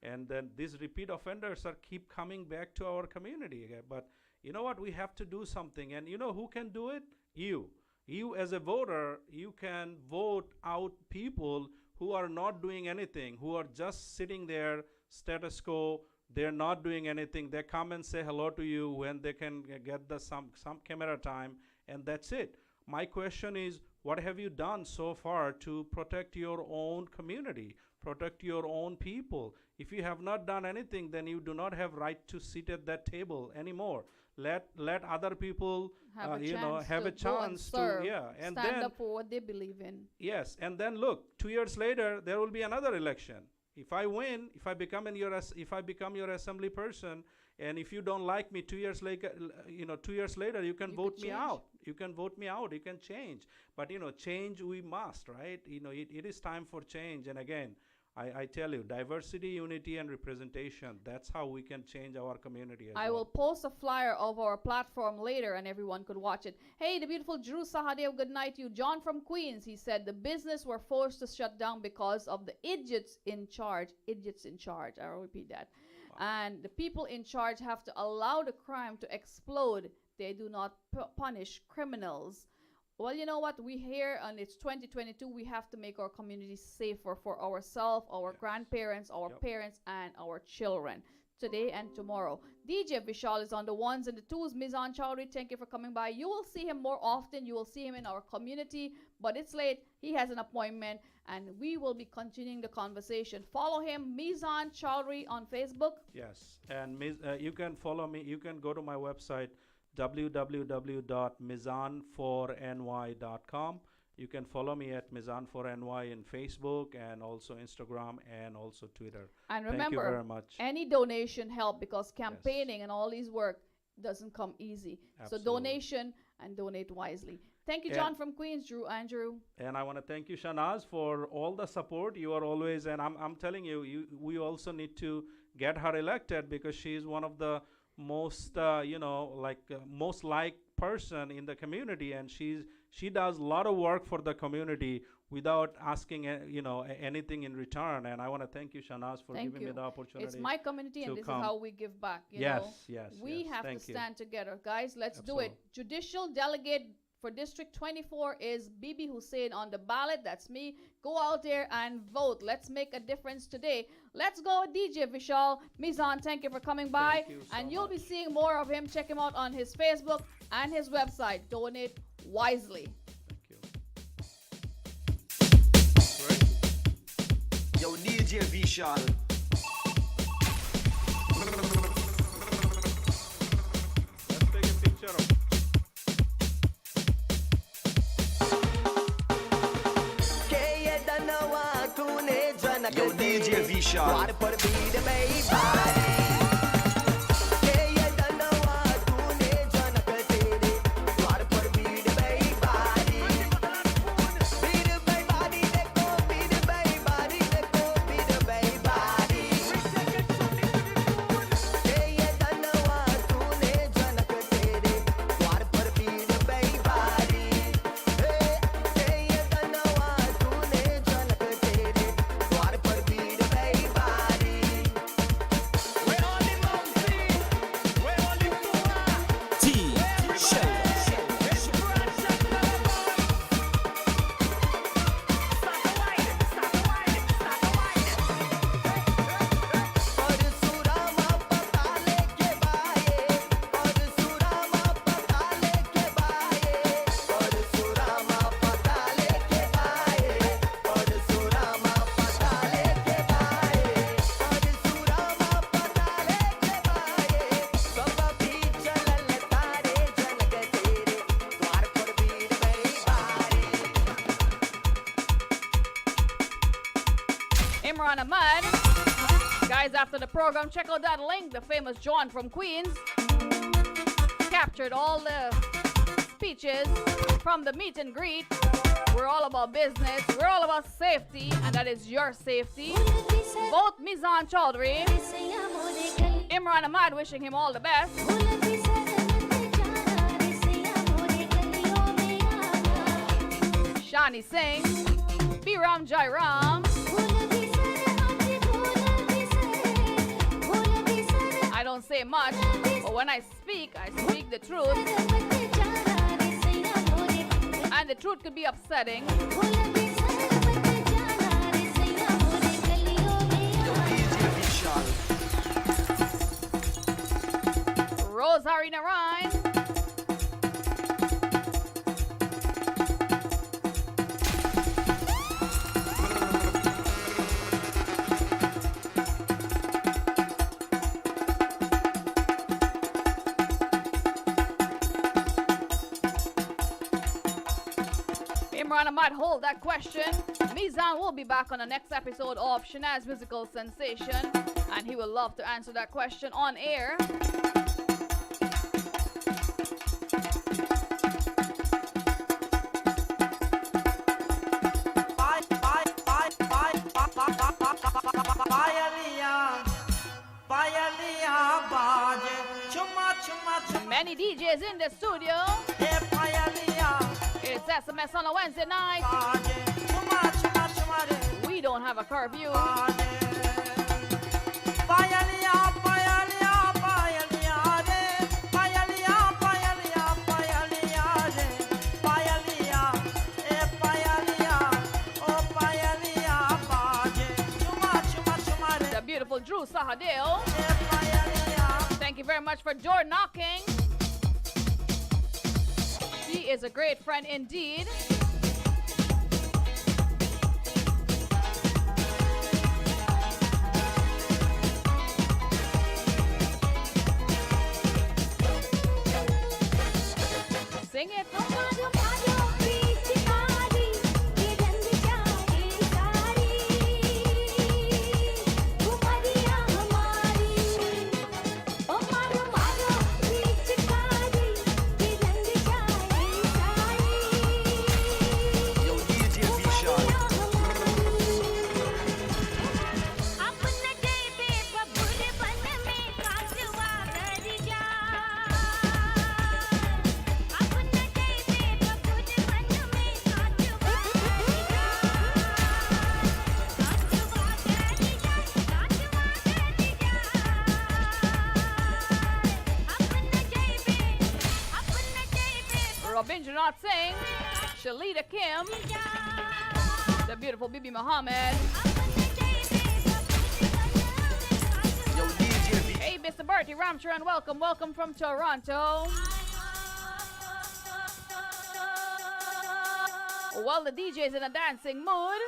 And then these repeat offenders keep coming back to our community. But you know what? We have to do something. And you know who can do it? You. You as a voter, you can vote out people who are not doing anything, who are just sitting there, status quo. They're not doing anything. They come and say hello to you when they can get some camera time. And that's it. My question is, what have you done so far to protect your own community, protect your own people? If you have not done anything, then you do not have right to sit at that table anymore. Let other people have a chance to and stand up for what they believe in. Yes, and then look, 2 years later there will be another election. If I win, if I become your assembly person, and if you don't like me 2 years later, 2 years later, you can vote me out. You can vote me out. You can change. But change we must, right? It is time for change. And again, I tell you, diversity, unity, and representation. That's how we can change our community. I will post a flyer of our platform later, and everyone could watch it. Hey, the beautiful Drew Sahadev, good night to you. John from Queens, he said the business were forced to shut down because of the idiots in charge. Idiots in charge. I'll repeat that. And the people in charge have to allow the crime to explode. They do not punish criminals. Well, you know what? We here, and it's 2022, we have to make our community safer for ourselves, our grandparents, our parents, and our children, today and tomorrow. DJ Vishal is on the ones and the twos. Mizan Chowdhury, thank you for coming by. You will see him more often. You will see him in our community, but it's late. He has an appointment, and we will be continuing the conversation. Follow him, Mizan Chowdhury, on Facebook. Yes, and you can follow me. You can go to my website, www.mizan4ny.com. You can follow me at Mizan4ny in Facebook and also Instagram and also Twitter. And remember, thank you very much. Any donation help, because campaigning and all these work doesn't come easy. Absolutely. So donation and donate wisely. Thank you, John from Queens, Andrew. And I want to thank you, Shanaz, for all the support. You are always, and I'm telling you, we also need to get her elected because she is one of the most, most liked person in the community, and she's she does a lot of work for the community without asking, anything in return. And I want to thank you, Shanaz, for giving me the opportunity. It's my community, and this is how we give back. Yes. We have to stand together, guys. Let's do it. Judicial delegate for District 24 is Bibi Hussain on the ballot. That's me. Go out there and vote. Let's make a difference today. Let's go, DJ Vishal. Mizan, thank you for coming by. And you'll be seeing more of him. Check him out on his Facebook and his website. Donate wisely. Thank you. Yo, DJ Vishal. Let's take a picture of Yo, DJ Vishal. Guys, after the program, check out that link. The famous John from Queens captured all the speeches from the meet and greet. We're all about business. We're all about safety, and that is your safety. Vote Mizan Chaudhry. Imran Ahmad, wishing him all the best. Shani Singh, Biram Jairam. I don't say much, but when I speak the truth. And the truth could be upsetting. Rosary Narayan. I might hold that question. Mizan will be back on the next episode of Shanaz Musical Sensation, and he will love to answer that question on air. Many DJs in the studio. It's SMS on a Wednesday night. We don't have a curfew. The beautiful Drew Sahadeo. Thank you very much for door knocking. He is a great friend indeed. Sing it. Not Sing, Shalita Kim, the beautiful Bibi Muhammad. Hey, Mr. Bertie Ramcharan, welcome from Toronto. Well, the DJ's in a dancing mood.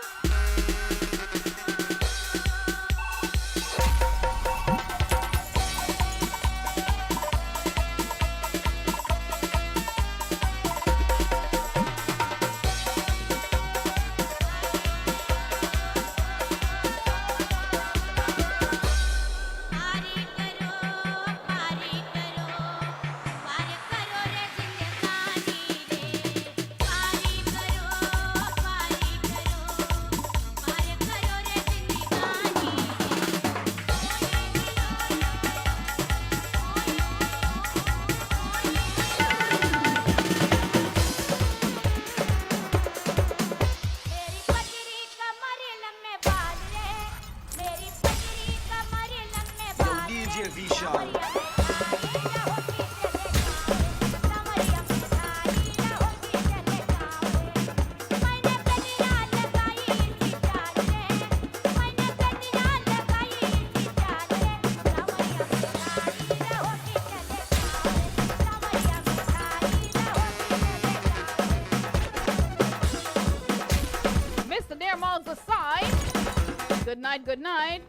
Good night.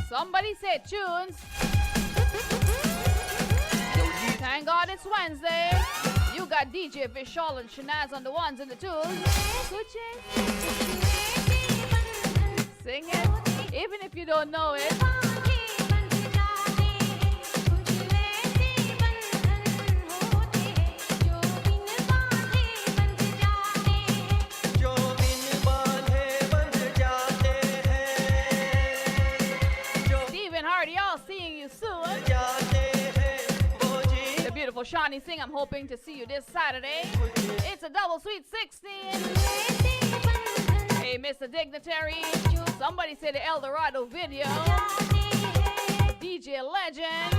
Somebody said tunes. Thank God it's Wednesday. You got DJ Vishal and Shanaz on the ones and the twos. Sing it, even if you don't know it. Shani Singh, I'm hoping to see you this Saturday. It's a double sweet 16. Hey, Mr. Dignitary. Somebody said the El Dorado video. DJ Legend,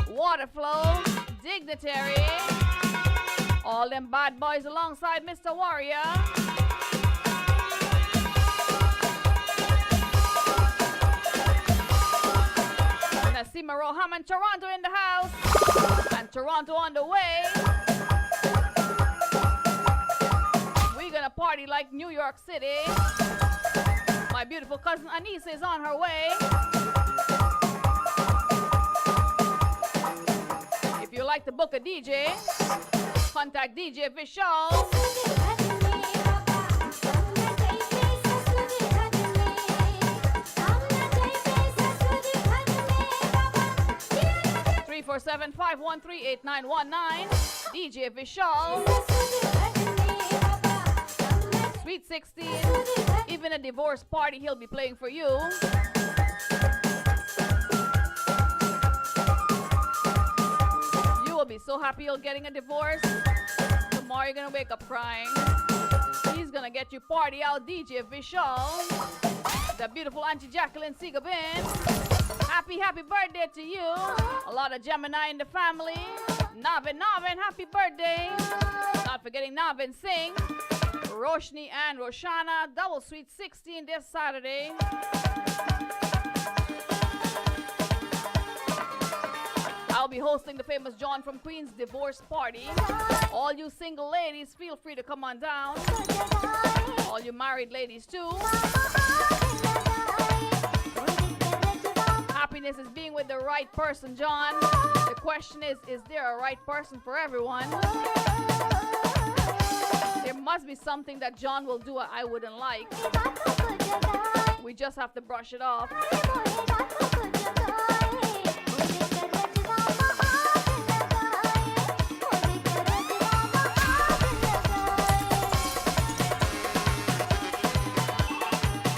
Waterflow, Dignitary. All them bad boys alongside Mr. Warrior. Nasima Roham and Toronto in the house. And Toronto on the way. We're gonna party like New York City. My beautiful cousin Anissa is on her way. If you like to book a DJ, contact DJ Vishal. 347-513-8919. DJ Vishal. Sweet 16. Even a divorce party, he'll be playing for you. You will be so happy you're getting a divorce. Tomorrow you're gonna wake up crying. He's gonna get you party out, DJ Vishal. The beautiful Auntie Jacqueline Sigabin. Happy birthday to you. A lot of Gemini in the family. Navin, happy birthday. Not forgetting Navin Singh, Roshni and Roshana. Double sweet 16 this Saturday. I'll be hosting the famous John from Queens divorce party. All you single ladies, feel free to come on down. All you married ladies too. Happiness is being with the right person, John. The question is there a right person for everyone? There must be something that John will do I wouldn't like. We just have to brush it off.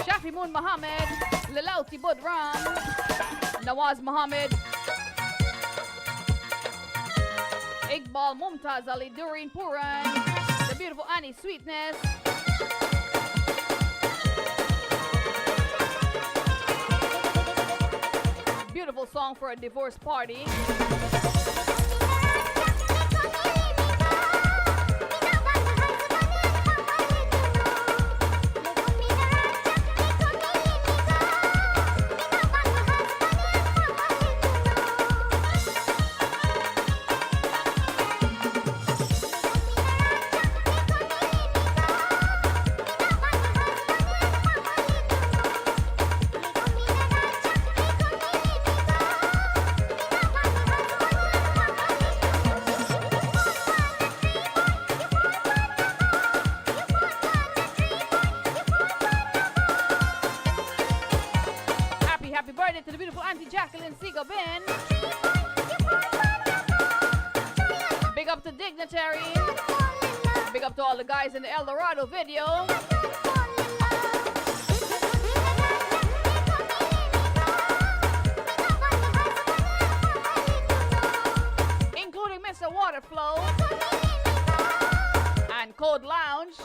Shafi Moon Muhammad, Lalauti Budram, Nawaz Muhammad, Iqbal Mumtaz Ali Dureen Puran, the beautiful Annie Sweetness, beautiful song for a divorce party. Happy birthday to the beautiful Auntie Jacqueline Segal-Bin. Big up to Dignitary. Big up to all the guys in the El Dorado video. Including Mr. Waterflow and Code Lounge.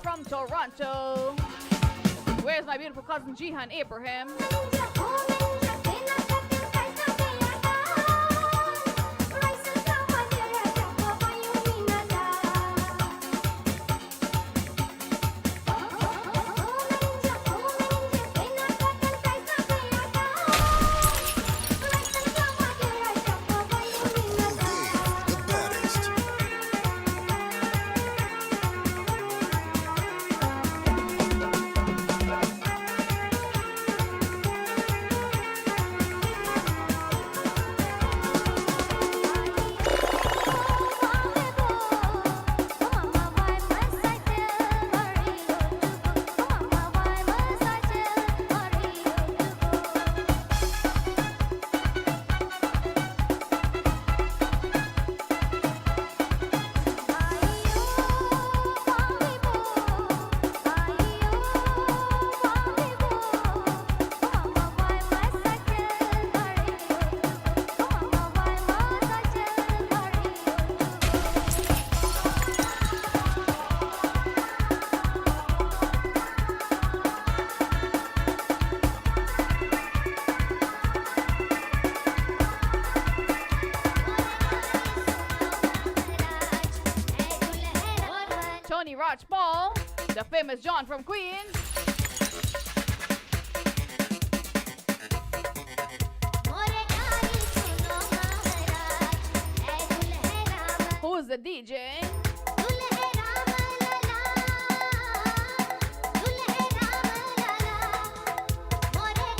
From Toronto. Where's my beautiful cousin Jihan Abraham? Raj Paul, the famous John from Queens. Who's the DJ?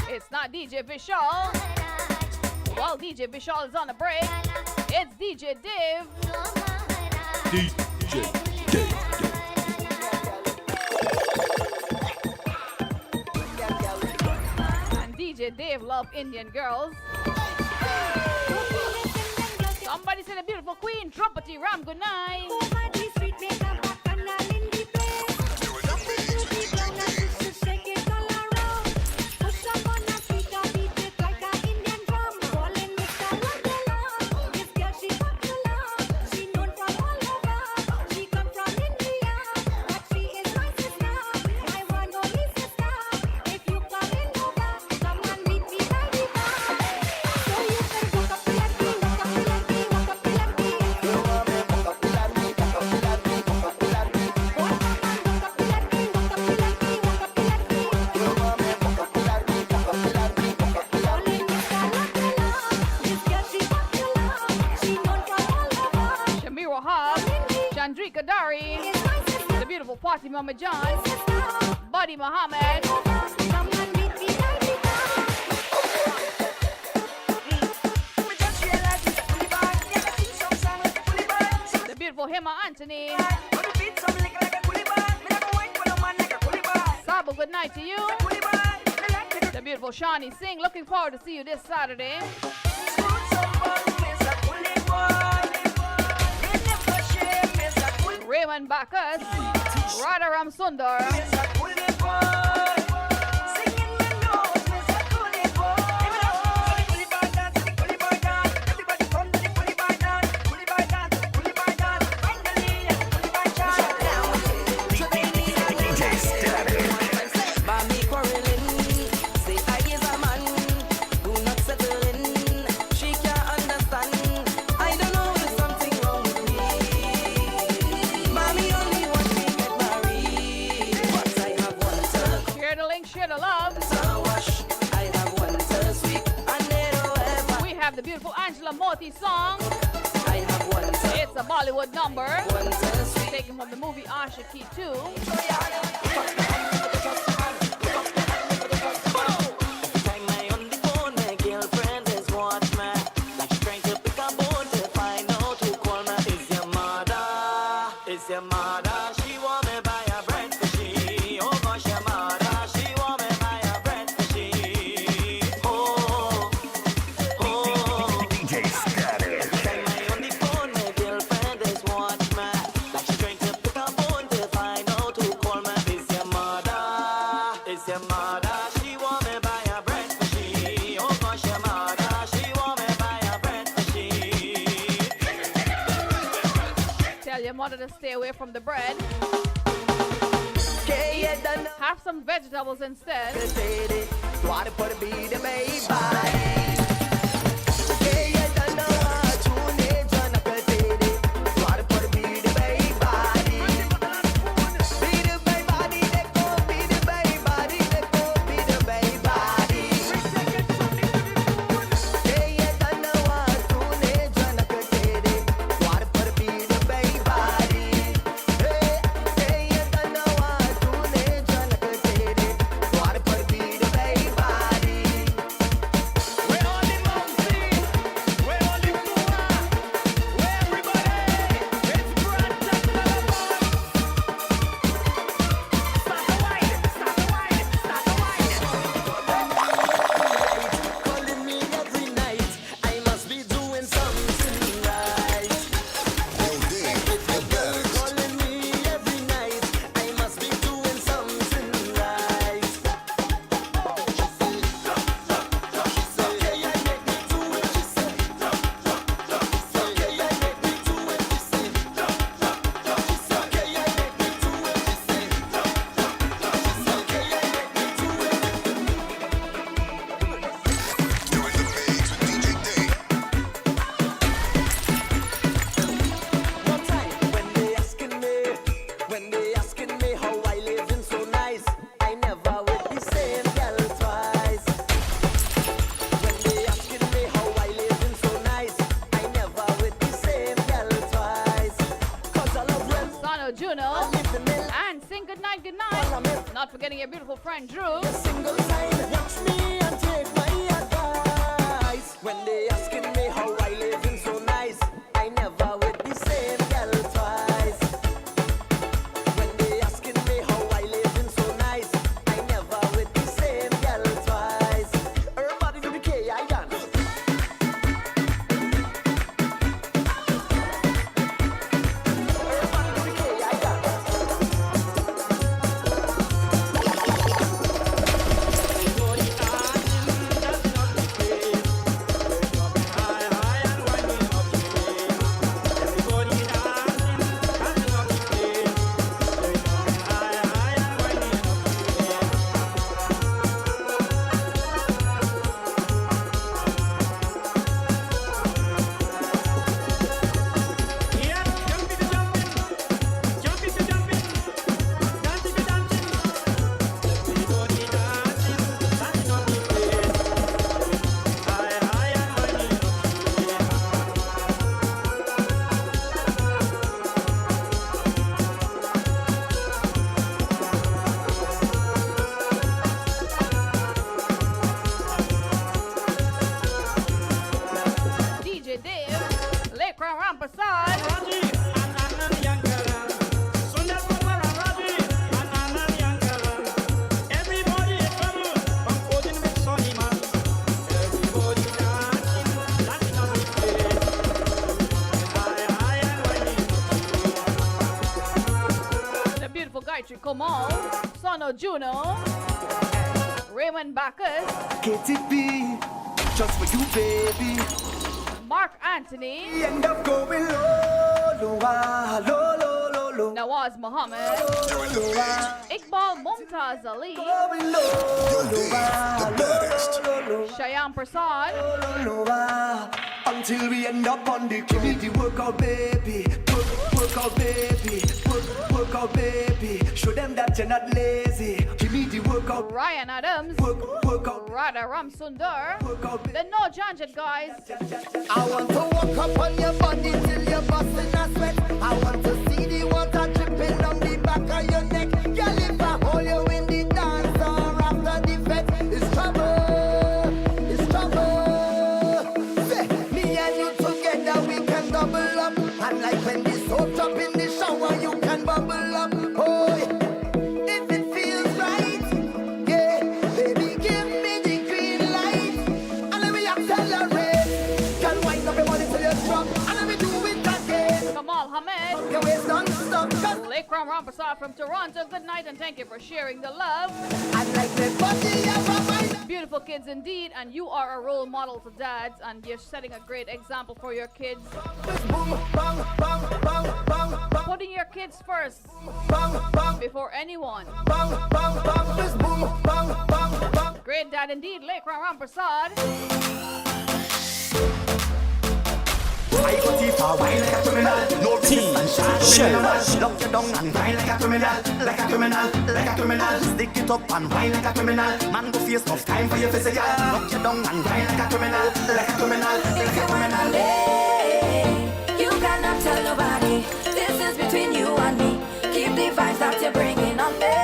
It's not DJ Vishal. While DJ Vishal is on a break, it's DJ Dave. DJ Dave. DJ Dave love Indian girls. Somebody said a beautiful queen, trumpety Ram, good night. The beautiful party Mama John, Buddy Muhammad, the beautiful Hema Anthony, Sabo, good night to you, the beautiful Shawnee Singh, looking forward to see you this Saturday. Raymond Bacchus, Radha Ram Sundar. Share the love. We have the beautiful Angela Moti song. It's a Bollywood number. Taken from the movie Ashiki 2. Your mother, she want me buy a bread for she. Oh gosh, your mother, she want me buy a bread for she. Oh, oh. DJ Scatter. Time I on the phone, my girlfriend is watch me. Like she trying to pick a phone to find out who call me. It's your mother, it's your mother. She want me buy a bread for she. Oh gosh, your mother, she want me buy a bread for she. Tell your mother to stay away from the bread. Have some vegetables instead. Not forgetting your beautiful friend Drew. Single time, watch me and take my advice. When they asking me how I living so nice, I never with the same girl twice. When they asking me how I living so nice, I never with the same girl twice. Everybody do the K, I dance. Komal, Sono Juno, Raymond Bacchus, KTP, just for you, baby. Mark Anthony, We end up going low, low, ah, low, low, low, low. Nawaz Muhammad, Low, ah, Iqbal Mumtaz Ali, going low, low, ah, low, low, low, low. Shyam Prasad, Low, ah, until we end up on the community workout, baby. Work out, baby. Work out, baby. Show them that you're not lazy. Give me the workout. Ryan Adams, Work out. Radha Ram Sundar, Work out, the No Janjit guys, I want to walk up on your body till you're busting a sweat. I want to see the water dripping down the back of your neck. Girl, if I hold you in the dance or after the fete, it's trouble. It's trouble. Say, me and you together, we can double up. And like when the soap up in the shower, you can bubble up. Oh, if it feels right, yeah, baby, give me the green light. And let me accelerate. Girl, wind up your body till you drop. And let me do it again. Kamal Hamed, Your waist non-stop. Cause Lekram Ramprasad from Toronto. Good night and thank you for sharing the love. I like the body of a mind. Beautiful kids indeed, and you are a role model to dads, and you're setting a great example for your kids. Boom, bang, bang, bang, bang, bang, Putting your kids first bang, bang, before anyone. bang, bang, bang. This boom, bang, bang, bang. Great dad indeed, Lekram Ramprasad. I go too far, wine like a criminal. No resistance, criminal. Lock you down and wine like a criminal. Like a criminal, like a criminal. Stick it up and wine like a criminal. Man go face enough time for your physical. Lock you down and wine like a criminal. Like a criminal, like a criminal. You cannot tell nobody. This is between you and me. Keep the vibes that you're bringing on me.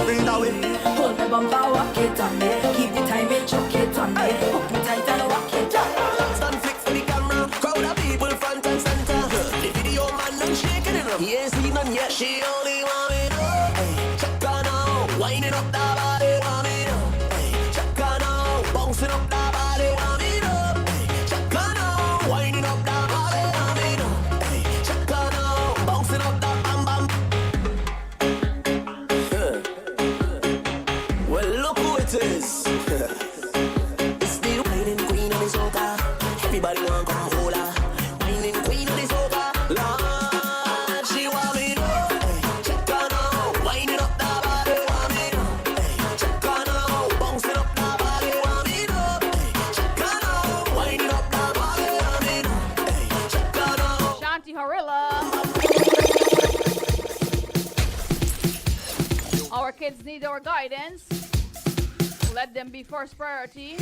Bring that way. Hold the bumper, walk it on me. Keep the time and choke it on me. Hook me tight and walk it on. Stand flex for the camera, crowd of people front and center. The video man done shaking it up. He ain't seen none yet. She only want me now. Hey, check her now, winding up that body, want me now. Hey, check her now, bouncing up that body, want me now. Hey, check her now, winding up that body, want me now. Hey, check her now, bouncing up that bam bam. Well, look who it is. It's the whining queen of the soca. Everybody want come hold her. Whining queen of the soca. Lord, she want me now. Hey, check her now, winding up that body, want me now. Hey, check her now, bouncing up that body, want me now. Hey, check her now, winding up that body, want me now. Hey, check her now. Shanti Harilla. Our kids need our guidance. Let them be first priority.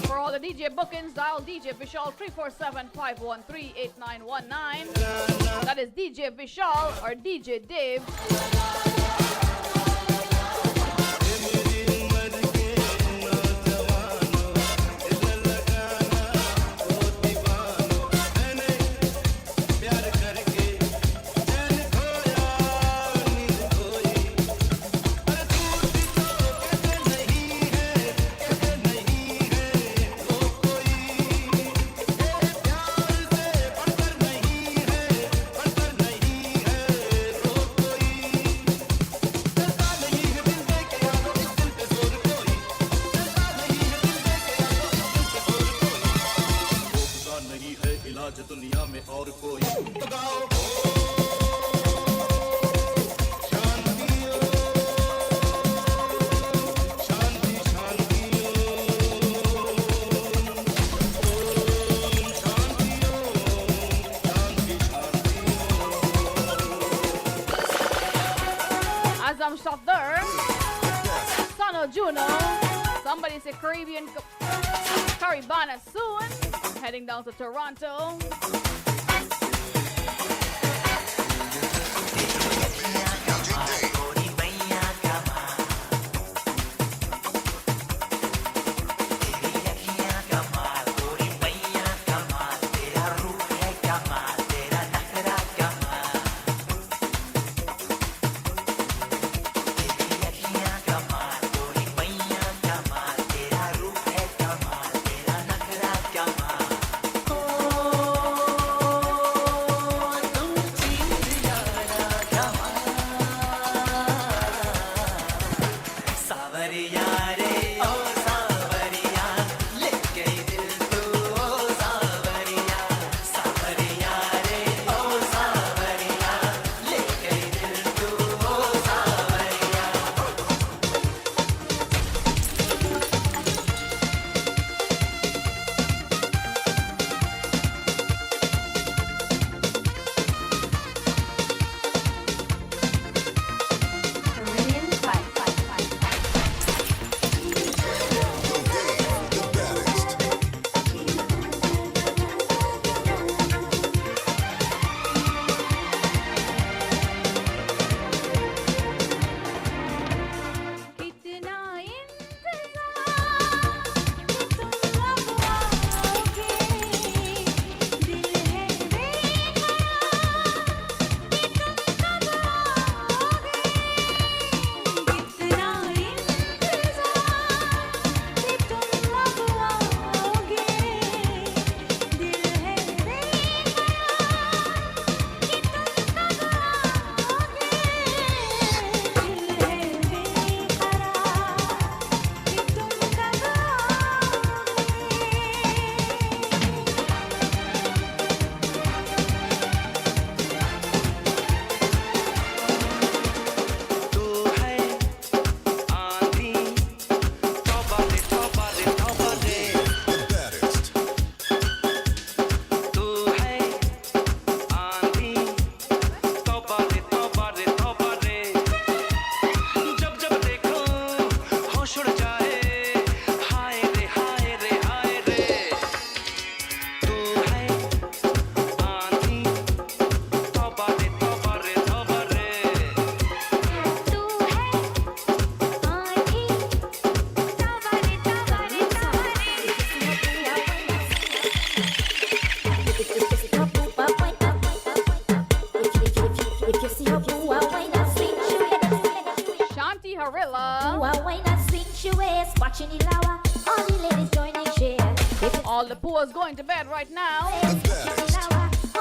For all the DJ bookings, dial DJ Vishal 347-513-8919. That is DJ Vishal or DJ Dave. Azam Shafdar, Sono Juno, somebody say Caribana soon, heading down to Toronto. If you see her boo, why not swing she waist? Shanti Harilla. Why not swing she waist? Watching the lawa, all the ladies joining share. All the poors going to bed right now.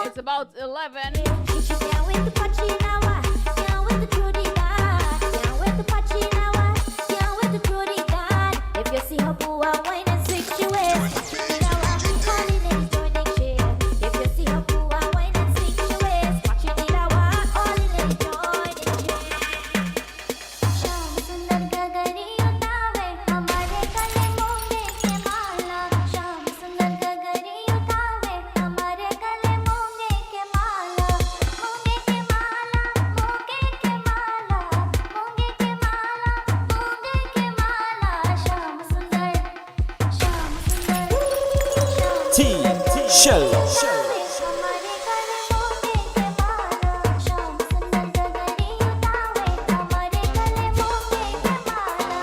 It's about 11. She can't wait to watch the lawa, can't wait to throw the dart, can't wait to watch the lawa, can't wait to throw the dart. If you see her boo, why not swing she waist? All the ladies joining share. If you see her boo, why not swing she waist? Watching the lawa, all the ladies joining share. Shyam सुंदर गगरिया तावे हमारे गले मूंगे के माला श्याम सुंदर गगरिया तावे हमारे गले मूंगे के माला मूंगे के माला मूंगे के माला मूंगे के माला मूंगे के माला श्याम सुंदर T Shell. हमारे गले मूंगे के माला श्याम सुंदर गगरिया तावे हमारे गले मूंगे के माला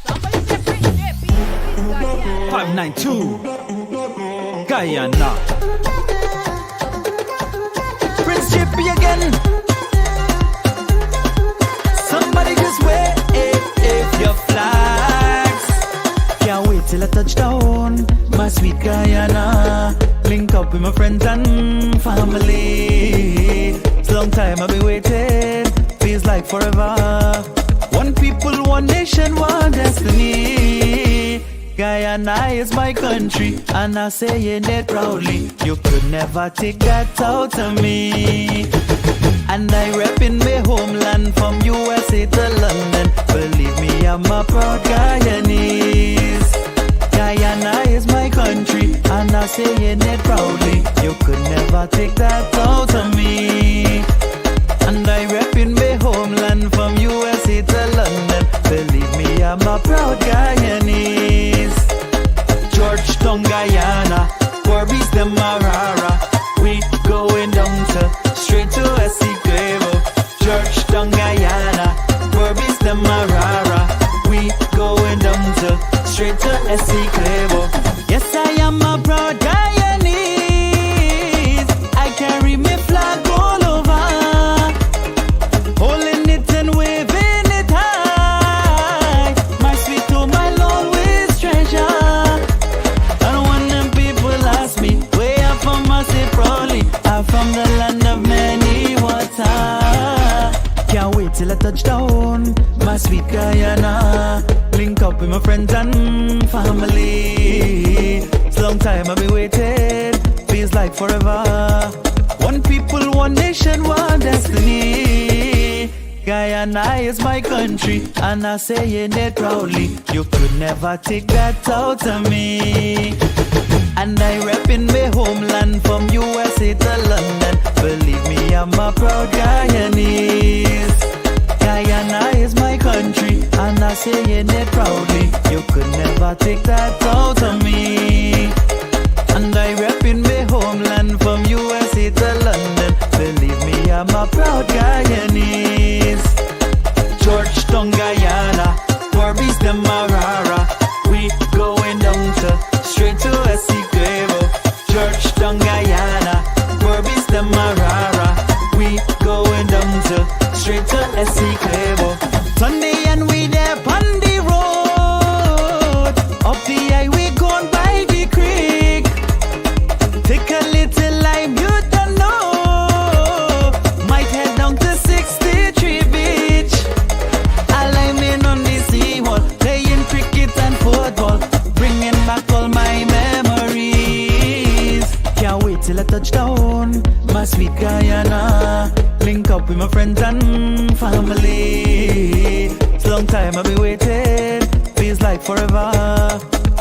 Somebody say Prince JP. 592 Guyana. Prince JP again. Somebody just wave your flags. Can't wait till I touch down, my sweet Guyana. Link up with my friends and family. It's a long time I've been waiting, feels like forever. One people, one nation, one destiny. Guyana is my country, and I say it proudly. You could never take that out of me. And I reppin' my homeland from USA to London. Believe me, I'm a proud Guyanese. Guyana is my country, and I say it proudly. You could never take that out of me. And I reppin' my homeland from USA to London. Believe me, I'm a proud Guyanese. Georgetown, Guyana, Corby's the Marara. We going down to straight to Essequibo. Georgetown, Guyana, Corby's the Marara. We going down to straight to Essequibo. Yes, I am a proud Guyanese. I carry my flag all over, holding it and waving it high. My sweet home I'll always treasure. And when them people ask me where I'm from, I say proudly, I'm from the land of many water. Can't wait till I touch down, my sweet Guyana. Link up with my friends and family. It's a long time I've been waiting, feels like forever. One people, one nation, one destiny. Guyana is my country, and I say it proudly. You could never take that out of me. And I reppin' my homeland from USA to London. Believe me, I'm a proud Guyanese. Guyana is my country, and I say it proudly. You could never take that out of me. And I reppin' my homeland from USA to London. Believe me, I'm a proud Guyanese. Georgetown, Guyana, Corby's the Marara. We going down to straight to Essequibo. Georgetown, Guyana, Corby's straight to Essequibo. Sunday and we there on the road. Up the highway gone by the creek. Take a little lime, you don't know. Might head down to 63 Beach. I lime in on the seawall, playing cricket and football, bringing back all my memories. Can't wait till I touch down, my sweet Guyana. Link up with my friends and family. It's a long time I've been waiting, feels like forever.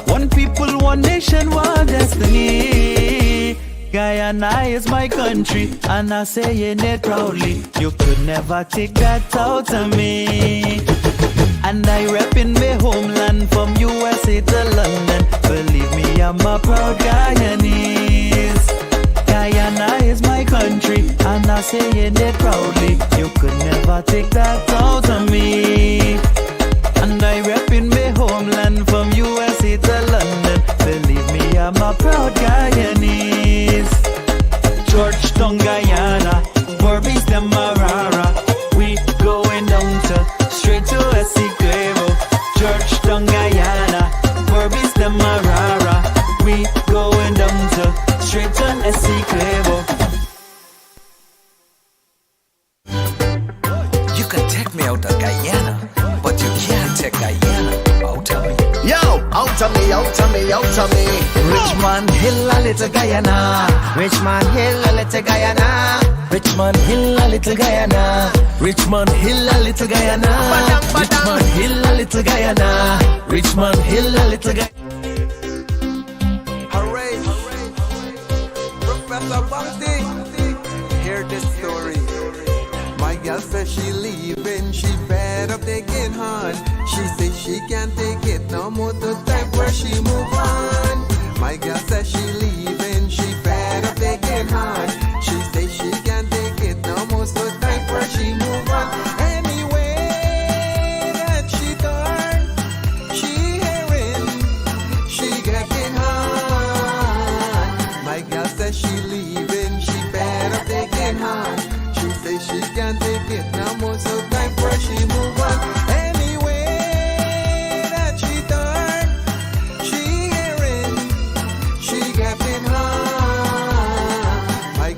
One people, one nation, one destiny. Guyana is my country, and I'm saying it proudly. You could never take that out of me. And I reppin' my homeland from USA to London. Believe me, I'm a proud Guyanese. Guyana is my country, and I'm saying it proudly. You could never take that out of me. And I reppin' my homeland from USA to London. Believe me, I'm a proud Guyanese. Georgetown, Guyana, Berbice, Demerara. We going down to straight to Essequibo. Georgetown, Guyana, Berbice, Demerara. We going down to straight to Essequibo. You can take me out of Guyana, but you can't take Guyana out of me. Yo, out of me, out of me, out of me. Richmond Hill, a little Guyana. Richmond Hill, a little Guyana. Richmond Hill, a little Guyana. Richmond Hill, a little Guyana. Richmond Hill, a little Guyana. Richmond Hill, a little Guyana. Hooray! Professor Bumpty, hear this story. My girl says she leaving, she fed up taking hard. She says she can't take it no more, the time where she move on. My girl says she leaving, she fed up taking hard. She says she can't take it no more, so time where she move on. Anyway that she turn, she hearing, she getting hard. My girl says she leaving, she fed up taking hard. She says she can't take it no more, so time for she move on. Anyway that she turn, she hearing, she getting hard. My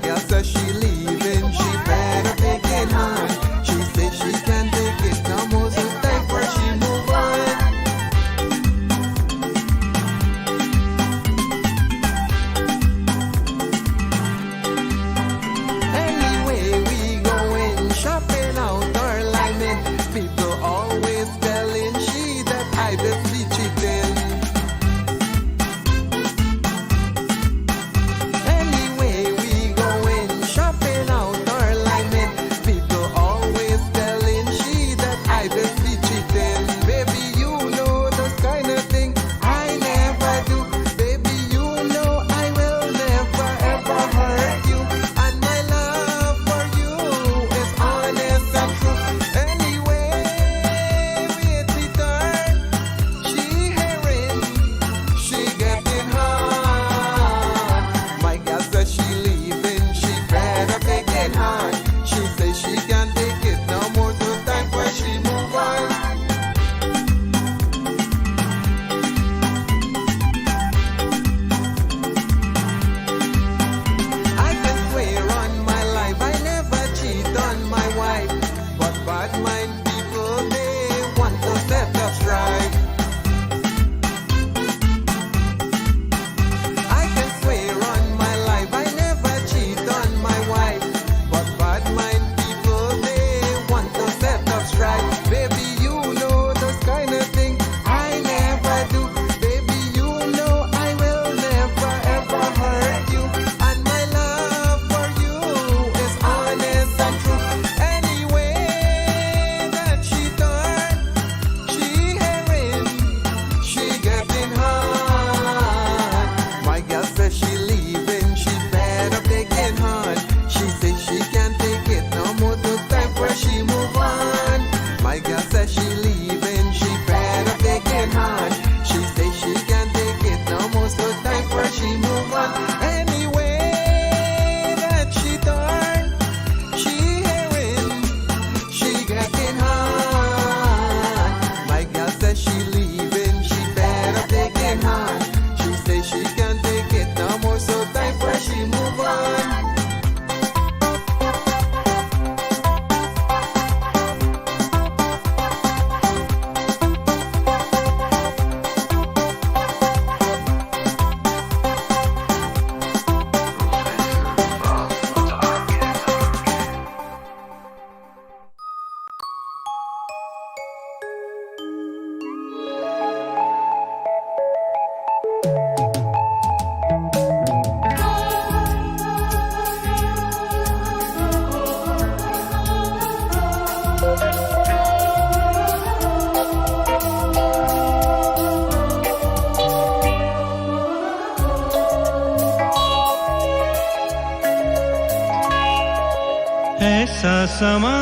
ऐसा समा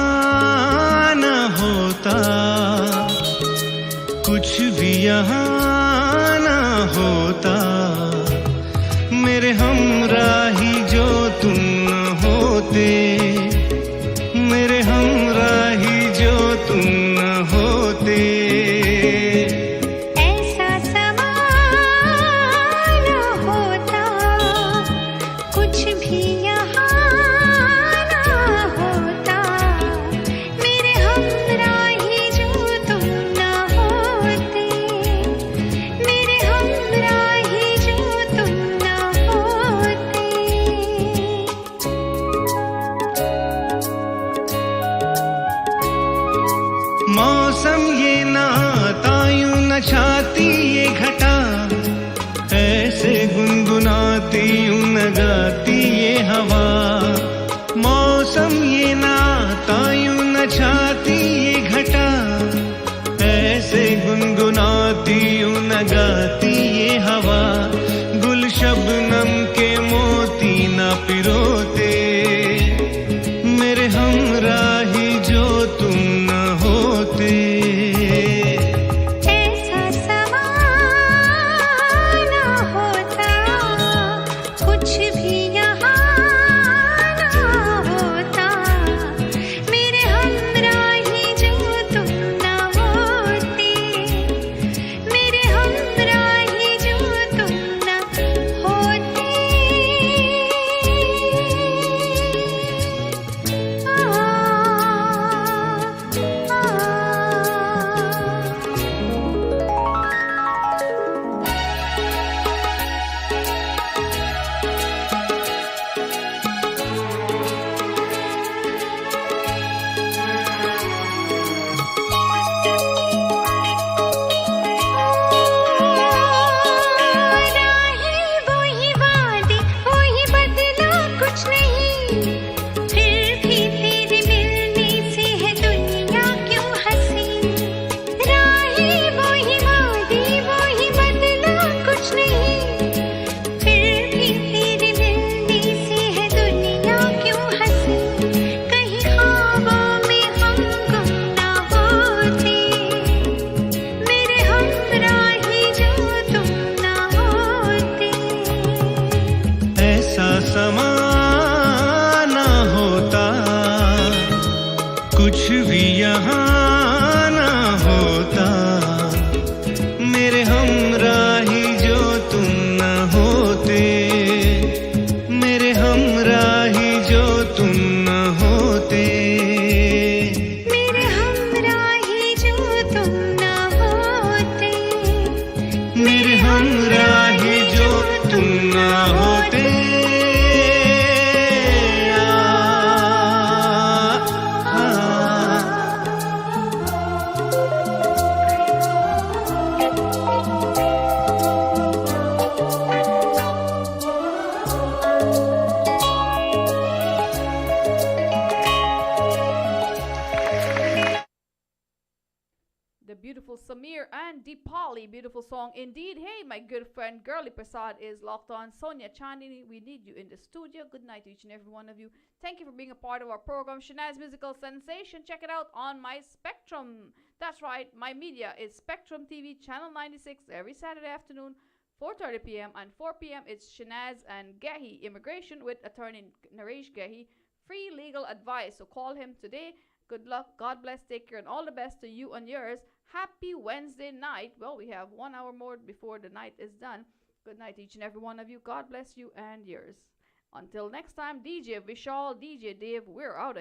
न होता, कुछ भी यहाँ न होता, मेरे हमराही जो तुम न होते, मेरे हमराही जो तुम न होते। ऐसा समा न होता, कुछ भी यहाँ न होता, मेरे हमराही जो तुम न होते, मेरे हमराही जो तुम न होते। मौसम ये ना आता यूं न छाती ये घटा, ऐसे गुनगुनाती यूं न गाती ये हवा। मौसम ये ना आता यूं न छाती ये घटा, ऐसे गुनगुनाती यूं न गाती ये हवा। गुल शबनम के मोती न पिरोते, मेरे हमराही जो तुम न होते। ऐसा समा न होता, कुछ भी यहाँ न होता, मेरे हमराही जो तुम न होते, मेरे हमराही जो तुम न होते। राहें वही वादे वही बदला कुछ नहीं, फिर भी तेरे मिलने से है दुनिया क्यों हंसी। राहें वही वादे वही बदला कुछ नहीं, फिर भी तेरे मिलने से है दुनिया क्यों हंसी। कहीं ख्वाबों में हम गुम ना होते, मेरे हमराही जो तुम ना होते। ऐसा समा न होता, कुछ भी यहाँ न होता, मेरे हमराही जो तुम न होते, मेरे हमराही जो तुम न होते। मेरे हमराही जो तुम ना होते, मेरे हमराही जो तुम न होते। The beautiful Samir and Deepali, beautiful song indeed. Hey, my good friend Girly Prasad is locked on. Sonia Chandini, we need you in the studio. Good night to each and every one of you. Thank you for being a part of our program, Shanaz Musical Sensation. Check it out on my Spectrum. That's right, my media is Spectrum TV, channel 96, every Saturday afternoon, 4:30 p.m. and 4 p.m. It's Shanaz and Gehi, Immigration with attorney Naresh Gehi. Free legal advice. So call him today. Good luck. God bless. Take care and all the best to you and yours. Happy Wednesday night. Well, we have 1 hour more before the night is done. Good night, each and every one of you. God bless you and yours. Until next time, DJ Vishal, DJ Dave, we're out of here.